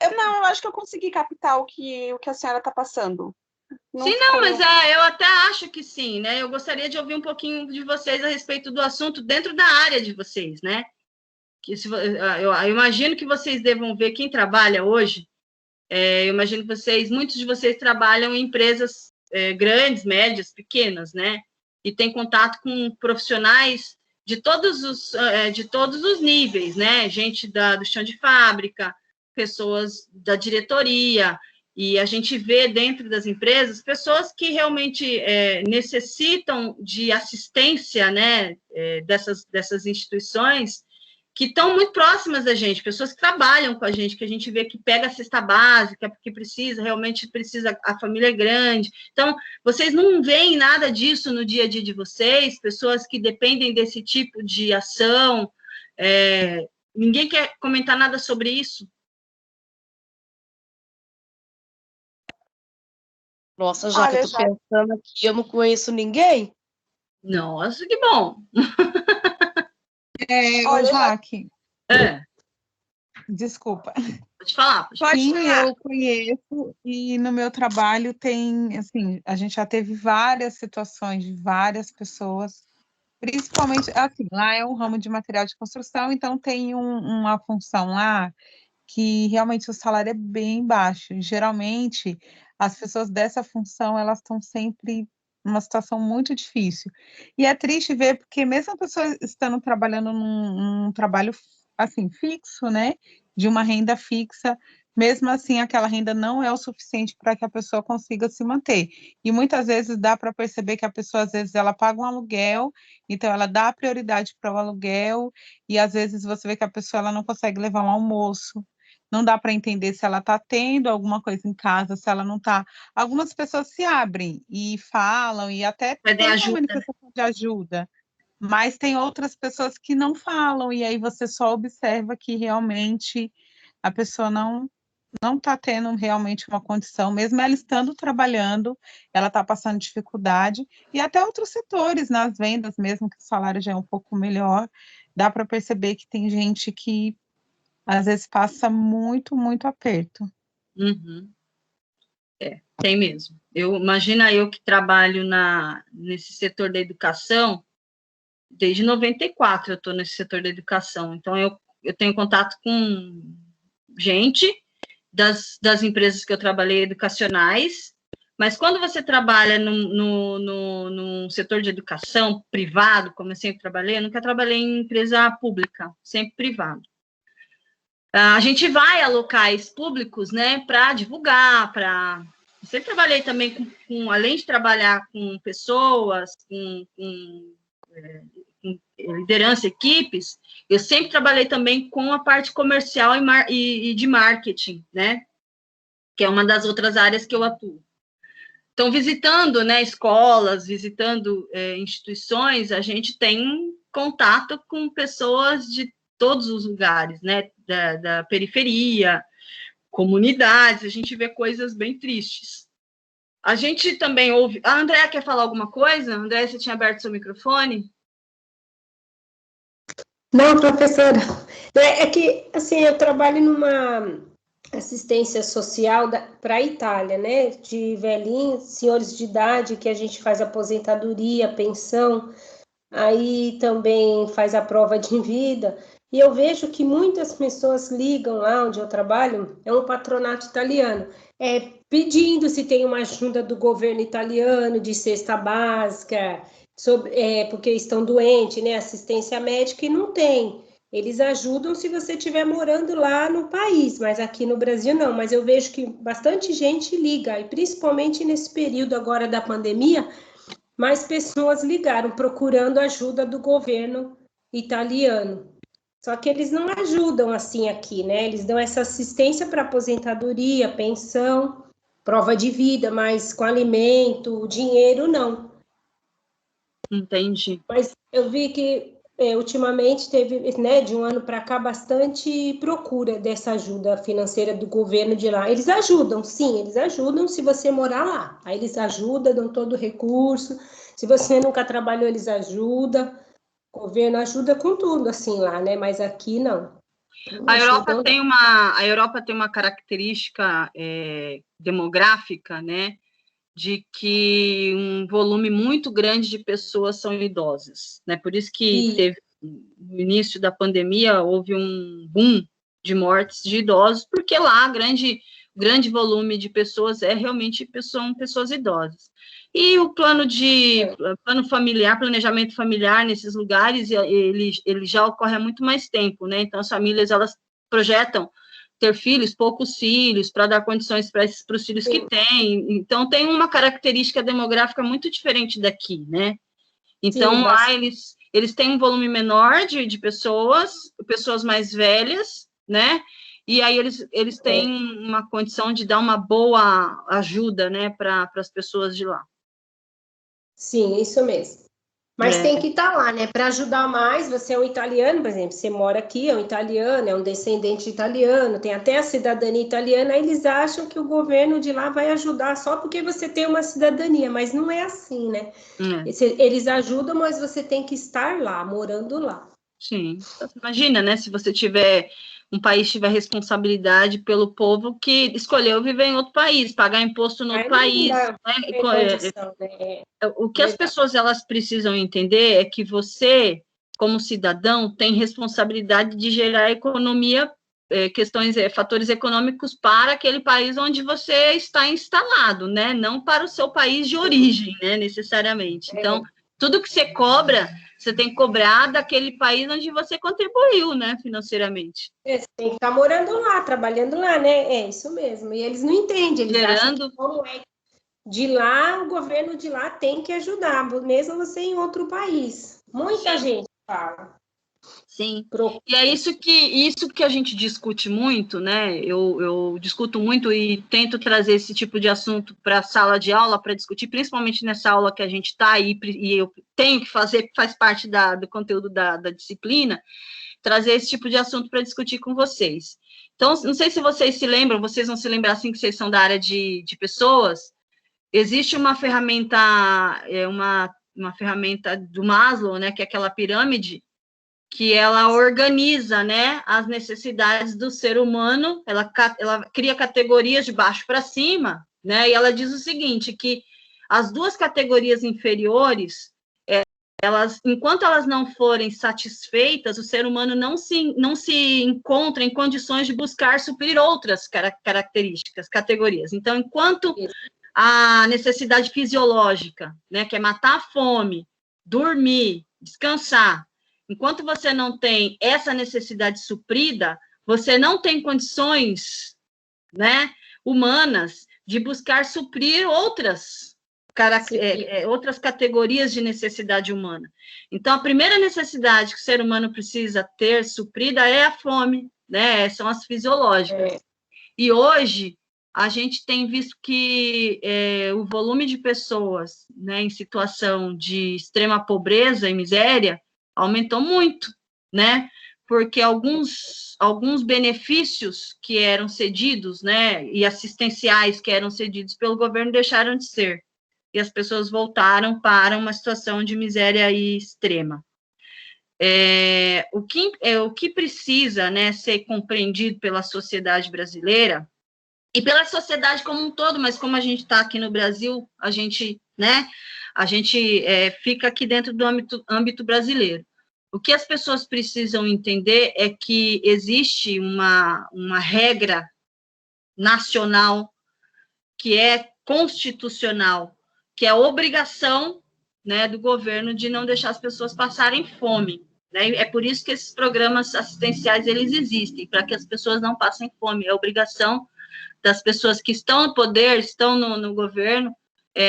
Eu acho que eu consegui captar o que a senhora está passando. Sim, não, mas eu até acho que sim, né? Eu gostaria de ouvir um pouquinho de vocês a respeito do assunto dentro da área de vocês, né? Que eu imagino que vocês devam ver quem trabalha hoje. Eu imagino que muitos de vocês trabalham em empresas grandes, médias, pequenas, né? E tem contato com profissionais de todos os níveis, né? Gente do chão de fábrica, pessoas da diretoria, e a gente vê dentro das empresas pessoas que realmente necessitam de assistência, né? Dessas instituições, que estão muito próximas da gente, pessoas que trabalham com a gente, que a gente vê que pega a cesta básica, porque realmente precisa, a família é grande. Então, vocês não veem nada disso no dia a dia de vocês, pessoas que dependem desse tipo de ação. Ninguém quer comentar nada sobre isso? Nossa, já que eu tô pensando aqui, eu não conheço ninguém. Nossa, que bom! Olha, Jaque. Desculpa. Pode falar. Sim, eu conheço, e no meu trabalho tem, assim, a gente já teve várias situações de várias pessoas, principalmente, assim, lá é um ramo de material de construção, então tem uma função lá que realmente o salário é bem baixo. Geralmente, as pessoas dessa função, elas estão sempre numa situação muito difícil. E é triste ver, porque mesmo a pessoa estando trabalhando num trabalho, assim, fixo, né, de uma renda fixa, mesmo assim, aquela renda não é o suficiente para que a pessoa consiga se manter. E muitas vezes dá para perceber que a pessoa, às vezes, ela paga um aluguel, então ela dá prioridade para o aluguel, e às vezes você vê que a pessoa ela não consegue levar um almoço, não dá para entender se ela está tendo alguma coisa em casa, se ela não está. Algumas pessoas se abrem e falam, e até tem uma manifestação de ajuda, mas tem outras pessoas que não falam, e aí você só observa que realmente a pessoa não está tendo realmente uma condição, mesmo ela estando trabalhando, ela está passando dificuldade, e até outros setores, nas vendas mesmo, que o salário já é um pouco melhor, dá para perceber que tem gente que às vezes passa muito, muito aperto. Uhum. Tem mesmo. Imagina eu que trabalho nesse setor da educação, desde 94 eu estou nesse setor da educação, então eu tenho contato com gente das empresas que eu trabalhei educacionais, mas quando você trabalha num setor de educação privado, como eu sempre trabalhei, eu nunca trabalhei em empresa pública, sempre privado. A gente vai a locais públicos, né, para divulgar, Eu sempre trabalhei também além de trabalhar com pessoas, com liderança, equipes, eu sempre trabalhei também com a parte comercial e de marketing, né, que é uma das outras áreas que eu atuo. Então, visitando, né, escolas, visitando instituições, a gente tem contato com pessoas de todos os lugares, né, da periferia, comunidades, a gente vê coisas bem tristes. A gente também ouve... A Andréa quer falar alguma coisa? Andréa, você tinha aberto seu microfone? Não, professora, é que, assim, eu trabalho numa assistência social para a Itália, né, de velhinhos, senhores de idade, que a gente faz aposentadoria, pensão, aí também faz a prova de vida, e eu vejo que muitas pessoas ligam lá onde eu trabalho, é um patronato italiano, pedindo se tem uma ajuda do governo italiano de cesta básica, porque estão doentes, né, assistência médica, e não tem. eles ajudam se você estiver morando lá no país, mas aqui no Brasil não. Mas eu vejo que bastante gente liga, e principalmente nesse período agora da pandemia, mais pessoas ligaram procurando ajuda do governo italiano. Só que eles não ajudam assim aqui, né? Eles dão essa assistência para aposentadoria, pensão, prova de vida, mas com alimento, dinheiro, não. Entendi. Mas eu vi que ultimamente teve, né, de um ano para cá, bastante procura dessa ajuda financeira do governo de lá. Eles ajudam, sim, eles ajudam se você morar lá. Aí eles ajudam, dão todo o recurso. Se você nunca trabalhou, eles ajudam. O governo ajuda com tudo, assim, lá, né? Mas aqui, não. A Europa tem uma característica demográfica, né, de que um volume muito grande de pessoas são idosas, né? Por isso que teve, no início da pandemia, houve um boom de mortes de idosos, porque lá grande volume de pessoas realmente são pessoas idosas. E o plano familiar, planejamento familiar nesses lugares, ele já ocorre há muito mais tempo, né? Então, as famílias, elas projetam ter filhos, poucos filhos, para dar condições para os filhos que têm. Então, tem uma característica demográfica muito diferente daqui, né? Então, lá eles têm um volume menor de pessoas mais velhas, né? E aí eles têm uma condição de dar uma boa ajuda, né, para as pessoas de lá. Sim, isso mesmo. Mas tem que estar lá, né? Para ajudar mais, você é um italiano, por exemplo, você mora aqui, é um italiano, é um descendente italiano, tem até a cidadania italiana, aí eles acham que o governo de lá vai ajudar só porque você tem uma cidadania, mas não é assim, né? Eles ajudam, mas você tem que estar lá, morando lá. Sim. Imagina, né? Se você um país tiver responsabilidade pelo povo que escolheu viver em outro país, pagar imposto no outro país. O que as pessoas elas precisam entender é que você, como cidadão, tem responsabilidade de gerar economia, fatores econômicos para aquele país onde você está instalado, né? Não para o seu país de origem, né? Necessariamente. Então, tudo que você cobra, você tem que cobrar daquele país onde você contribuiu, né, financeiramente. Você tem que estar morando lá, trabalhando lá, né? É isso mesmo. E eles não entendem, eles acham que como é de lá, o governo de lá tem que ajudar, mesmo você em outro país. Muita gente fala. Sim, e é isso que a gente discute muito, né? Eu discuto muito e tento trazer esse tipo de assunto para a sala de aula para discutir, principalmente nessa aula que a gente está aí, e eu tenho que fazer, faz parte do conteúdo da disciplina, trazer esse tipo de assunto para discutir com vocês. Então, não sei se vocês se lembram, vocês vão se lembrar assim que vocês são da área de pessoas, existe uma ferramenta, uma ferramenta do Maslow, né? Que é aquela pirâmide, que ela organiza, né, as necessidades do ser humano, ela cria categorias de baixo para cima, né, e ela diz o seguinte, que as duas categorias inferiores, enquanto elas não forem satisfeitas, o ser humano não se encontra em condições de buscar suprir outras categorias. Então, enquanto a necessidade fisiológica, né, que é matar a fome, dormir, descansar, enquanto você não tem essa necessidade suprida, você não tem condições, né, humanas de buscar suprir outras categorias de necessidade humana. Então, a primeira necessidade que o ser humano precisa ter suprida é a fome, né, são as fisiológicas. E hoje, a gente tem visto que o volume de pessoas, né, em situação de extrema pobreza e miséria aumentou muito, né? Porque alguns benefícios que eram cedidos, né, e assistenciais que eram cedidos pelo governo deixaram de ser. E as pessoas voltaram para uma situação de miséria extrema. O que precisa, né, ser compreendido pela sociedade brasileira e pela sociedade como um todo, mas como a gente está aqui no Brasil, a gente fica aqui dentro do âmbito brasileiro. O que as pessoas precisam entender é que existe uma regra nacional que é constitucional, que é a obrigação, né, do governo de não deixar as pessoas passarem fome, né? É por isso que esses programas assistenciais, eles existem, para que as pessoas não passem fome. É obrigação das pessoas que estão no poder, estão no governo,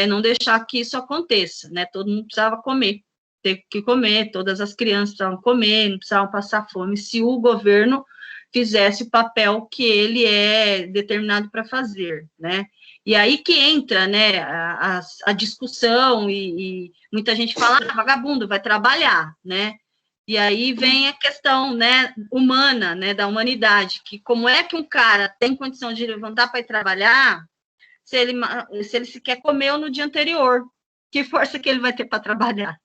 não deixar que isso aconteça, né? Todo mundo precisava comer, ter que comer, todas as crianças precisavam comer, não precisavam passar fome, se o governo fizesse o papel que ele é determinado para fazer, né? E aí que entra, né, a discussão, e muita gente fala, vagabundo, vai trabalhar, né? E aí vem a questão, né, humana, né, da humanidade, que como é que um cara tem condição de levantar para ir trabalhar se ele sequer comeu no dia anterior? Que força que ele vai ter para trabalhar,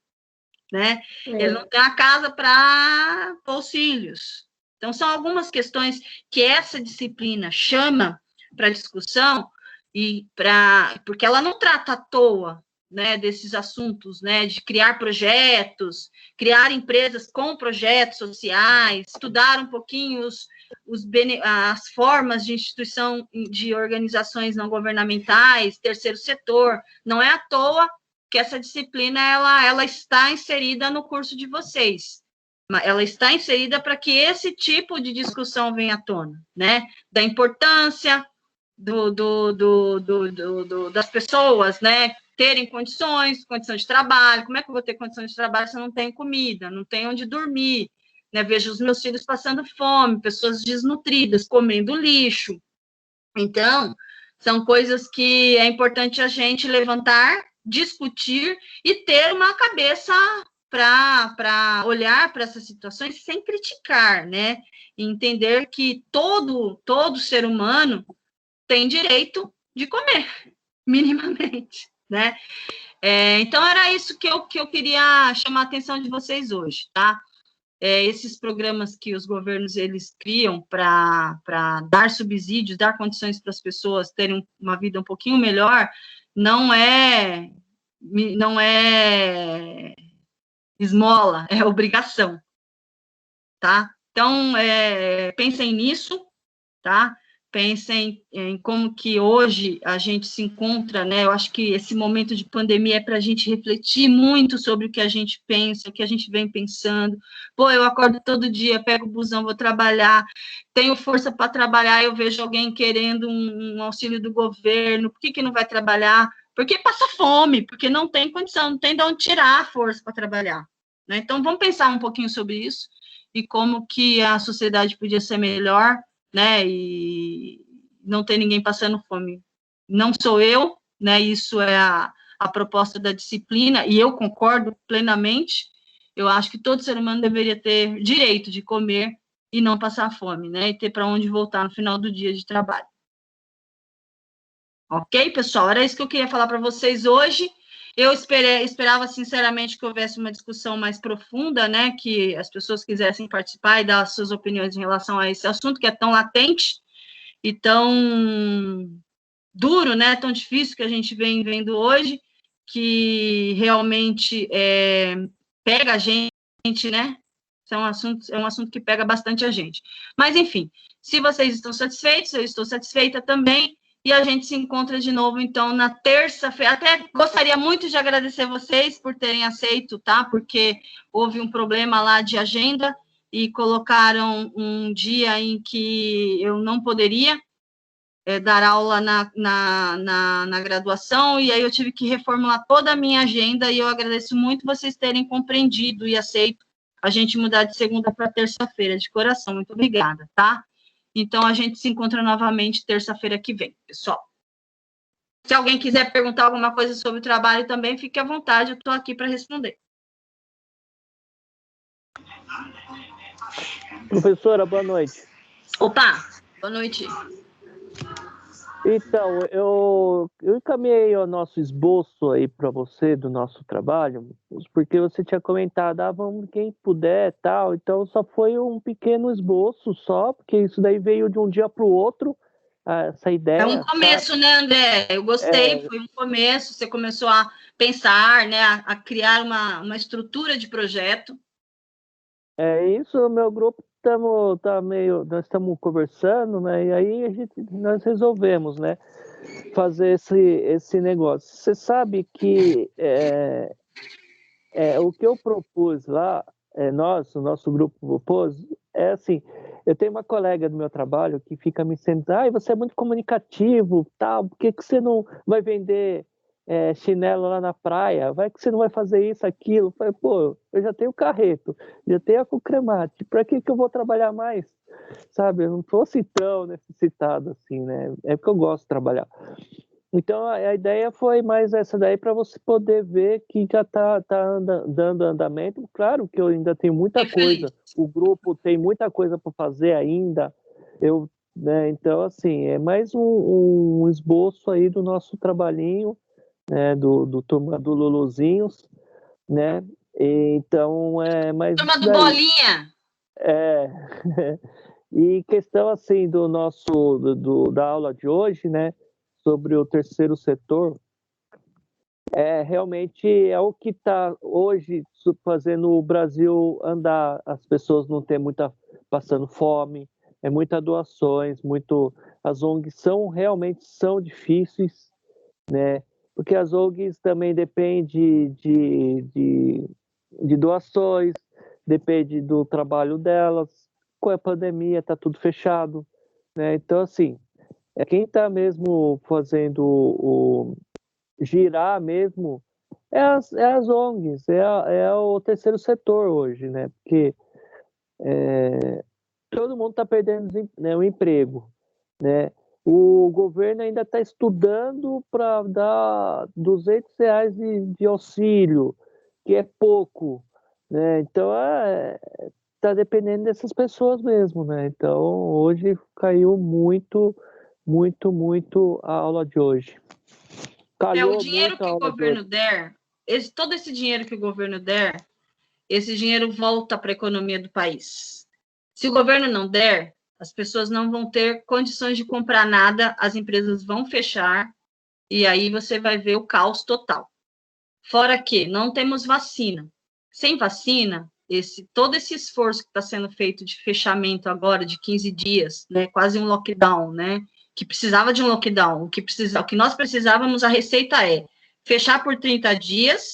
né? Ele não tem a casa para os filhos. Então, são algumas questões que essa disciplina chama para discussão, porque ela não trata à toa, né, desses assuntos, né, de criar projetos, criar empresas com projetos sociais, estudar um pouquinho as formas de instituição de organizações não governamentais, terceiro setor. Não é à toa que essa disciplina ela está inserida no curso de vocês. Ela está inserida para que esse tipo de discussão venha à tona, né? Da importância das pessoas, né? Terem condição de trabalho. Como é que eu vou ter condições de trabalho se eu não tenho comida, não tenho onde dormir, né? Vejo os meus filhos passando fome, pessoas desnutridas, comendo lixo. Então, são coisas que é importante a gente levantar, discutir e ter uma cabeça para olhar para essas situações sem criticar, né? E entender que todo ser humano tem direito de comer, minimamente, né? Então, era isso que eu queria chamar a atenção de vocês hoje, tá? Esses programas que os governos, eles criam para dar subsídios, dar condições para as pessoas terem uma vida um pouquinho melhor, não é esmola, é obrigação, tá? Então, pensem nisso, tá? Pensem em como que hoje a gente se encontra, né? Eu acho que esse momento de pandemia é para a gente refletir muito sobre o que a gente pensa, o que a gente vem pensando. Pô, eu acordo todo dia, pego o busão, vou trabalhar, tenho força para trabalhar, eu vejo alguém querendo um auxílio do governo, por que não vai trabalhar? Porque passa fome, porque não tem condição, não tem de onde tirar a força para trabalhar, né? Então, vamos pensar um pouquinho sobre isso e como que a sociedade podia ser melhor, né, e não ter ninguém passando fome. Não sou eu, né, isso é a proposta da disciplina, e eu concordo plenamente. Eu acho que todo ser humano deveria ter direito de comer e não passar fome, né, e ter para onde voltar no final do dia de trabalho. Ok, pessoal? Era isso que eu queria falar para vocês hoje. Eu esperava, sinceramente, que houvesse uma discussão mais profunda, né, que as pessoas quisessem participar e dar as suas opiniões em relação a esse assunto, que é tão latente e tão duro, né, tão difícil que a gente vem vendo hoje, que realmente pega a gente, né, é um assunto que pega bastante a gente. Mas, enfim, se vocês estão satisfeitos, eu estou satisfeita também, e a gente se encontra de novo, então, na terça-feira. Até gostaria muito de agradecer vocês por terem aceito, tá? Porque houve um problema lá de agenda e colocaram um dia em que eu não poderia dar aula na graduação, e aí eu tive que reformular toda a minha agenda, e eu agradeço muito vocês terem compreendido e aceito a gente mudar de segunda para terça-feira, de coração. Muito obrigada, tá? Então, a gente se encontra novamente terça-feira que vem, pessoal. Se alguém quiser perguntar alguma coisa sobre o trabalho também, fique à vontade, eu estou aqui para responder. Professora, boa noite. Opa, boa noite. Então, eu encaminhei o nosso esboço aí para você do nosso trabalho, porque você tinha comentado, vamos quem puder, tal. Então, só foi um pequeno esboço só, porque isso daí veio de um dia para o outro, essa ideia. É um começo, sabe? Né, André? Eu gostei, foi um começo. Você começou a pensar, né, a criar uma estrutura de projeto. É isso, o meu grupo nós estamos conversando, né? E aí nós resolvemos, né, fazer esse negócio. Você sabe que o que eu propus lá o nosso grupo propôs, é assim, eu tenho uma colega do meu trabalho que fica me dizendo, você é muito comunicativo, tal, por que você não vai vender chinelo lá na praia? Vai que você não vai fazer isso, aquilo? Eu falei, pô, eu já tenho carreto, já tenho a Cucremate, para que eu vou trabalhar mais? Sabe, eu não fosse tão necessitado assim, né? É porque eu gosto de trabalhar. Então, a ideia foi mais essa daí para você poder ver que já está dando andamento. Claro que eu ainda tenho muita coisa, o grupo tem muita coisa para fazer ainda. Né, então, assim, é mais um esboço aí do nosso trabalhinho, né, do turma do Luluzinhos, né? Então, é mais Turma isso do daí. Bolinha! E questão, assim, da aula de hoje, né? Sobre o terceiro setor, realmente é o que está hoje fazendo o Brasil andar, as pessoas não têm passando fome, muitas doações, as ONGs realmente são difíceis, né? Porque as ONGs também dependem de doações, depende do trabalho delas, com a pandemia está tudo fechado, né? Então, assim, quem está mesmo fazendo girar mesmo as ONGs, é o terceiro setor hoje, né? Porque todo mundo está perdendo, né, o emprego, né? O governo ainda está estudando para dar R$200 de auxílio, que é pouco, né? Então, está dependendo dessas pessoas mesmo, né? Então, hoje caiu muito a aula de hoje. O dinheiro que o governo der, todo esse dinheiro que o governo der, esse dinheiro volta para a economia do país. Se o governo não der, as pessoas não vão ter condições de comprar nada, as empresas vão fechar, e aí você vai ver o caos total. Fora que não temos vacina. Sem vacina, todo esse esforço que está sendo feito de fechamento agora de 15 dias, né, quase um lockdown, né, que precisava de um lockdown, o que nós precisávamos, a receita é fechar por 30 dias,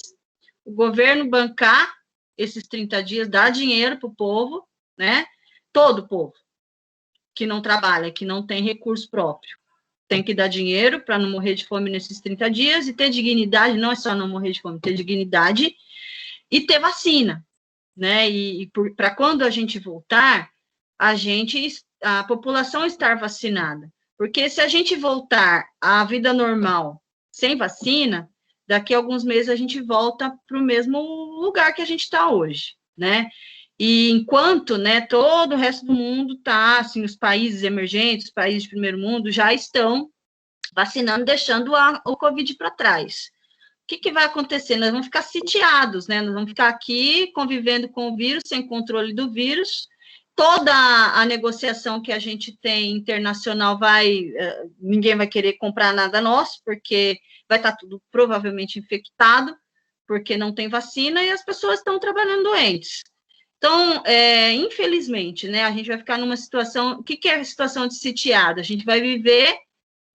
o governo bancar esses 30 dias, dar dinheiro para o povo, né, todo o povo que não trabalha, que não tem recurso próprio, tem que dar dinheiro para não morrer de fome nesses 30 dias e ter dignidade, não é só não morrer de fome, ter dignidade e ter vacina, né? E para quando a gente voltar, a população estar vacinada. Porque se a gente voltar à vida normal sem vacina, daqui a alguns meses a gente volta para o mesmo lugar que a gente está hoje, né? E enquanto, né, todo o resto do mundo está, assim, os países emergentes, os países de primeiro mundo já estão vacinando, deixando o Covid para trás. O que vai acontecer? Nós vamos ficar sitiados, né? Nós vamos ficar aqui convivendo com o vírus, sem controle do vírus. Toda a negociação que a gente tem internacional ninguém vai querer comprar nada nosso, porque vai estar tudo provavelmente infectado, porque não tem vacina e as pessoas estão trabalhando doentes. Então, infelizmente, né, a gente vai ficar numa situação. O que é a situação de sitiado? A gente vai viver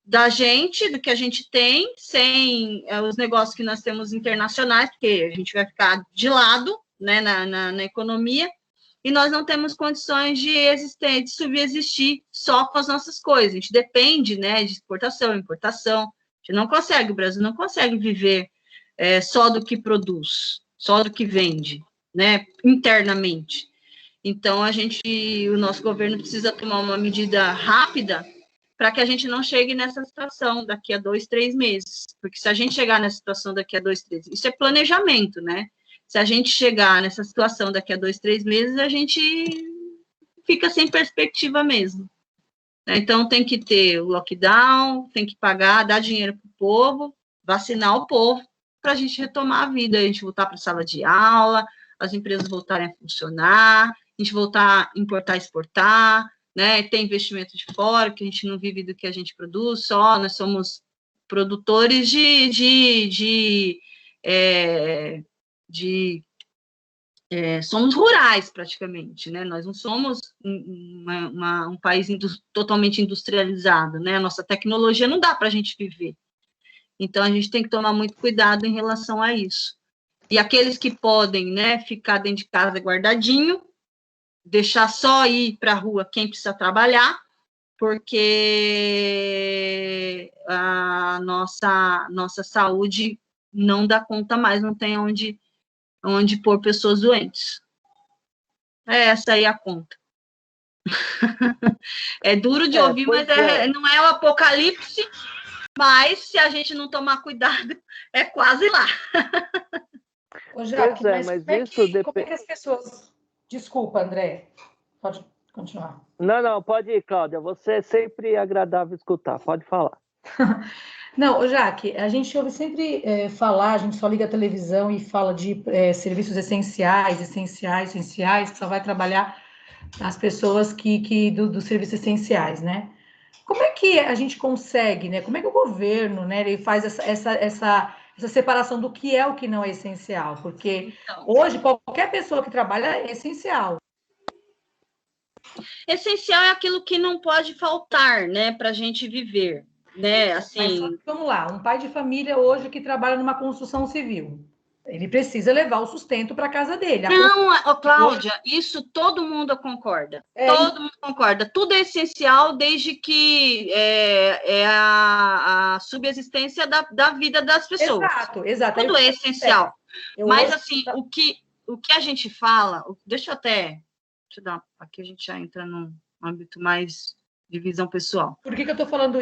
da gente, do que a gente tem, sem os negócios que nós temos internacionais, porque a gente vai ficar de lado, né, na economia, e nós não temos condições de subsistir só com as nossas coisas. A gente depende, né, de exportação, importação. A gente não consegue, o Brasil não consegue viver só do que produz, só do que vende, né, internamente. Então, o nosso governo precisa tomar uma medida rápida para que a gente não chegue nessa situação daqui a 2, 3 meses. Porque se a gente chegar nessa situação daqui a 2, 3 meses, isso é planejamento, né? Se a gente chegar nessa situação daqui a 2, 3 meses, a gente fica sem perspectiva mesmo. Então, tem que ter o lockdown, tem que pagar, dar dinheiro para o povo, vacinar o povo, para a gente retomar a vida, a gente voltar para a sala de aula, as empresas voltarem a funcionar, a gente voltar a importar e exportar, né, ter investimento de fora, que a gente não vive do que a gente produz, nós somos produtores somos rurais, praticamente, né, nós não somos um país totalmente industrializado, né, a nossa tecnologia não dá para a gente viver, então a gente tem que tomar muito cuidado em relação a isso. E aqueles que podem, né, ficar dentro de casa guardadinho, deixar só ir para a rua quem precisa trabalhar, porque a nossa saúde não dá conta mais, não tem onde pôr pessoas doentes. É essa aí a conta. É duro de ouvir, mas não é o apocalipse, mas se a gente não tomar cuidado, é quase lá. Ô, Jaque, Pois é, mas isso como é que as pessoas... Desculpa, André. Pode continuar. Não, pode ir, Cláudia. Você é sempre agradável escutar. Pode falar. Não, ô, Jaque, a gente ouve sempre falar, a gente só liga a televisão e fala de serviços essenciais, que só vai trabalhar as pessoas dos serviços essenciais, né? Como é que a gente consegue, né? Como é que o governo, né, ele faz essa separação do que é o que não é essencial? Porque hoje qualquer pessoa que trabalha é essencial. Essencial é aquilo que não pode faltar, né, para a gente viver, né? Assim. Mas vamos lá, um pai de família hoje que trabalha numa construção civil, ele precisa levar o sustento para casa dele. Não, Cláudia, isso todo mundo concorda. Todo mundo concorda. Tudo é essencial desde que é a subsistência da vida das pessoas. Exato. Tudo é essencial. Mas, assim, o que a gente fala... Deixa eu dar... Aqui a gente já entra num âmbito mais de visão pessoal. Por que eu estou falando isso?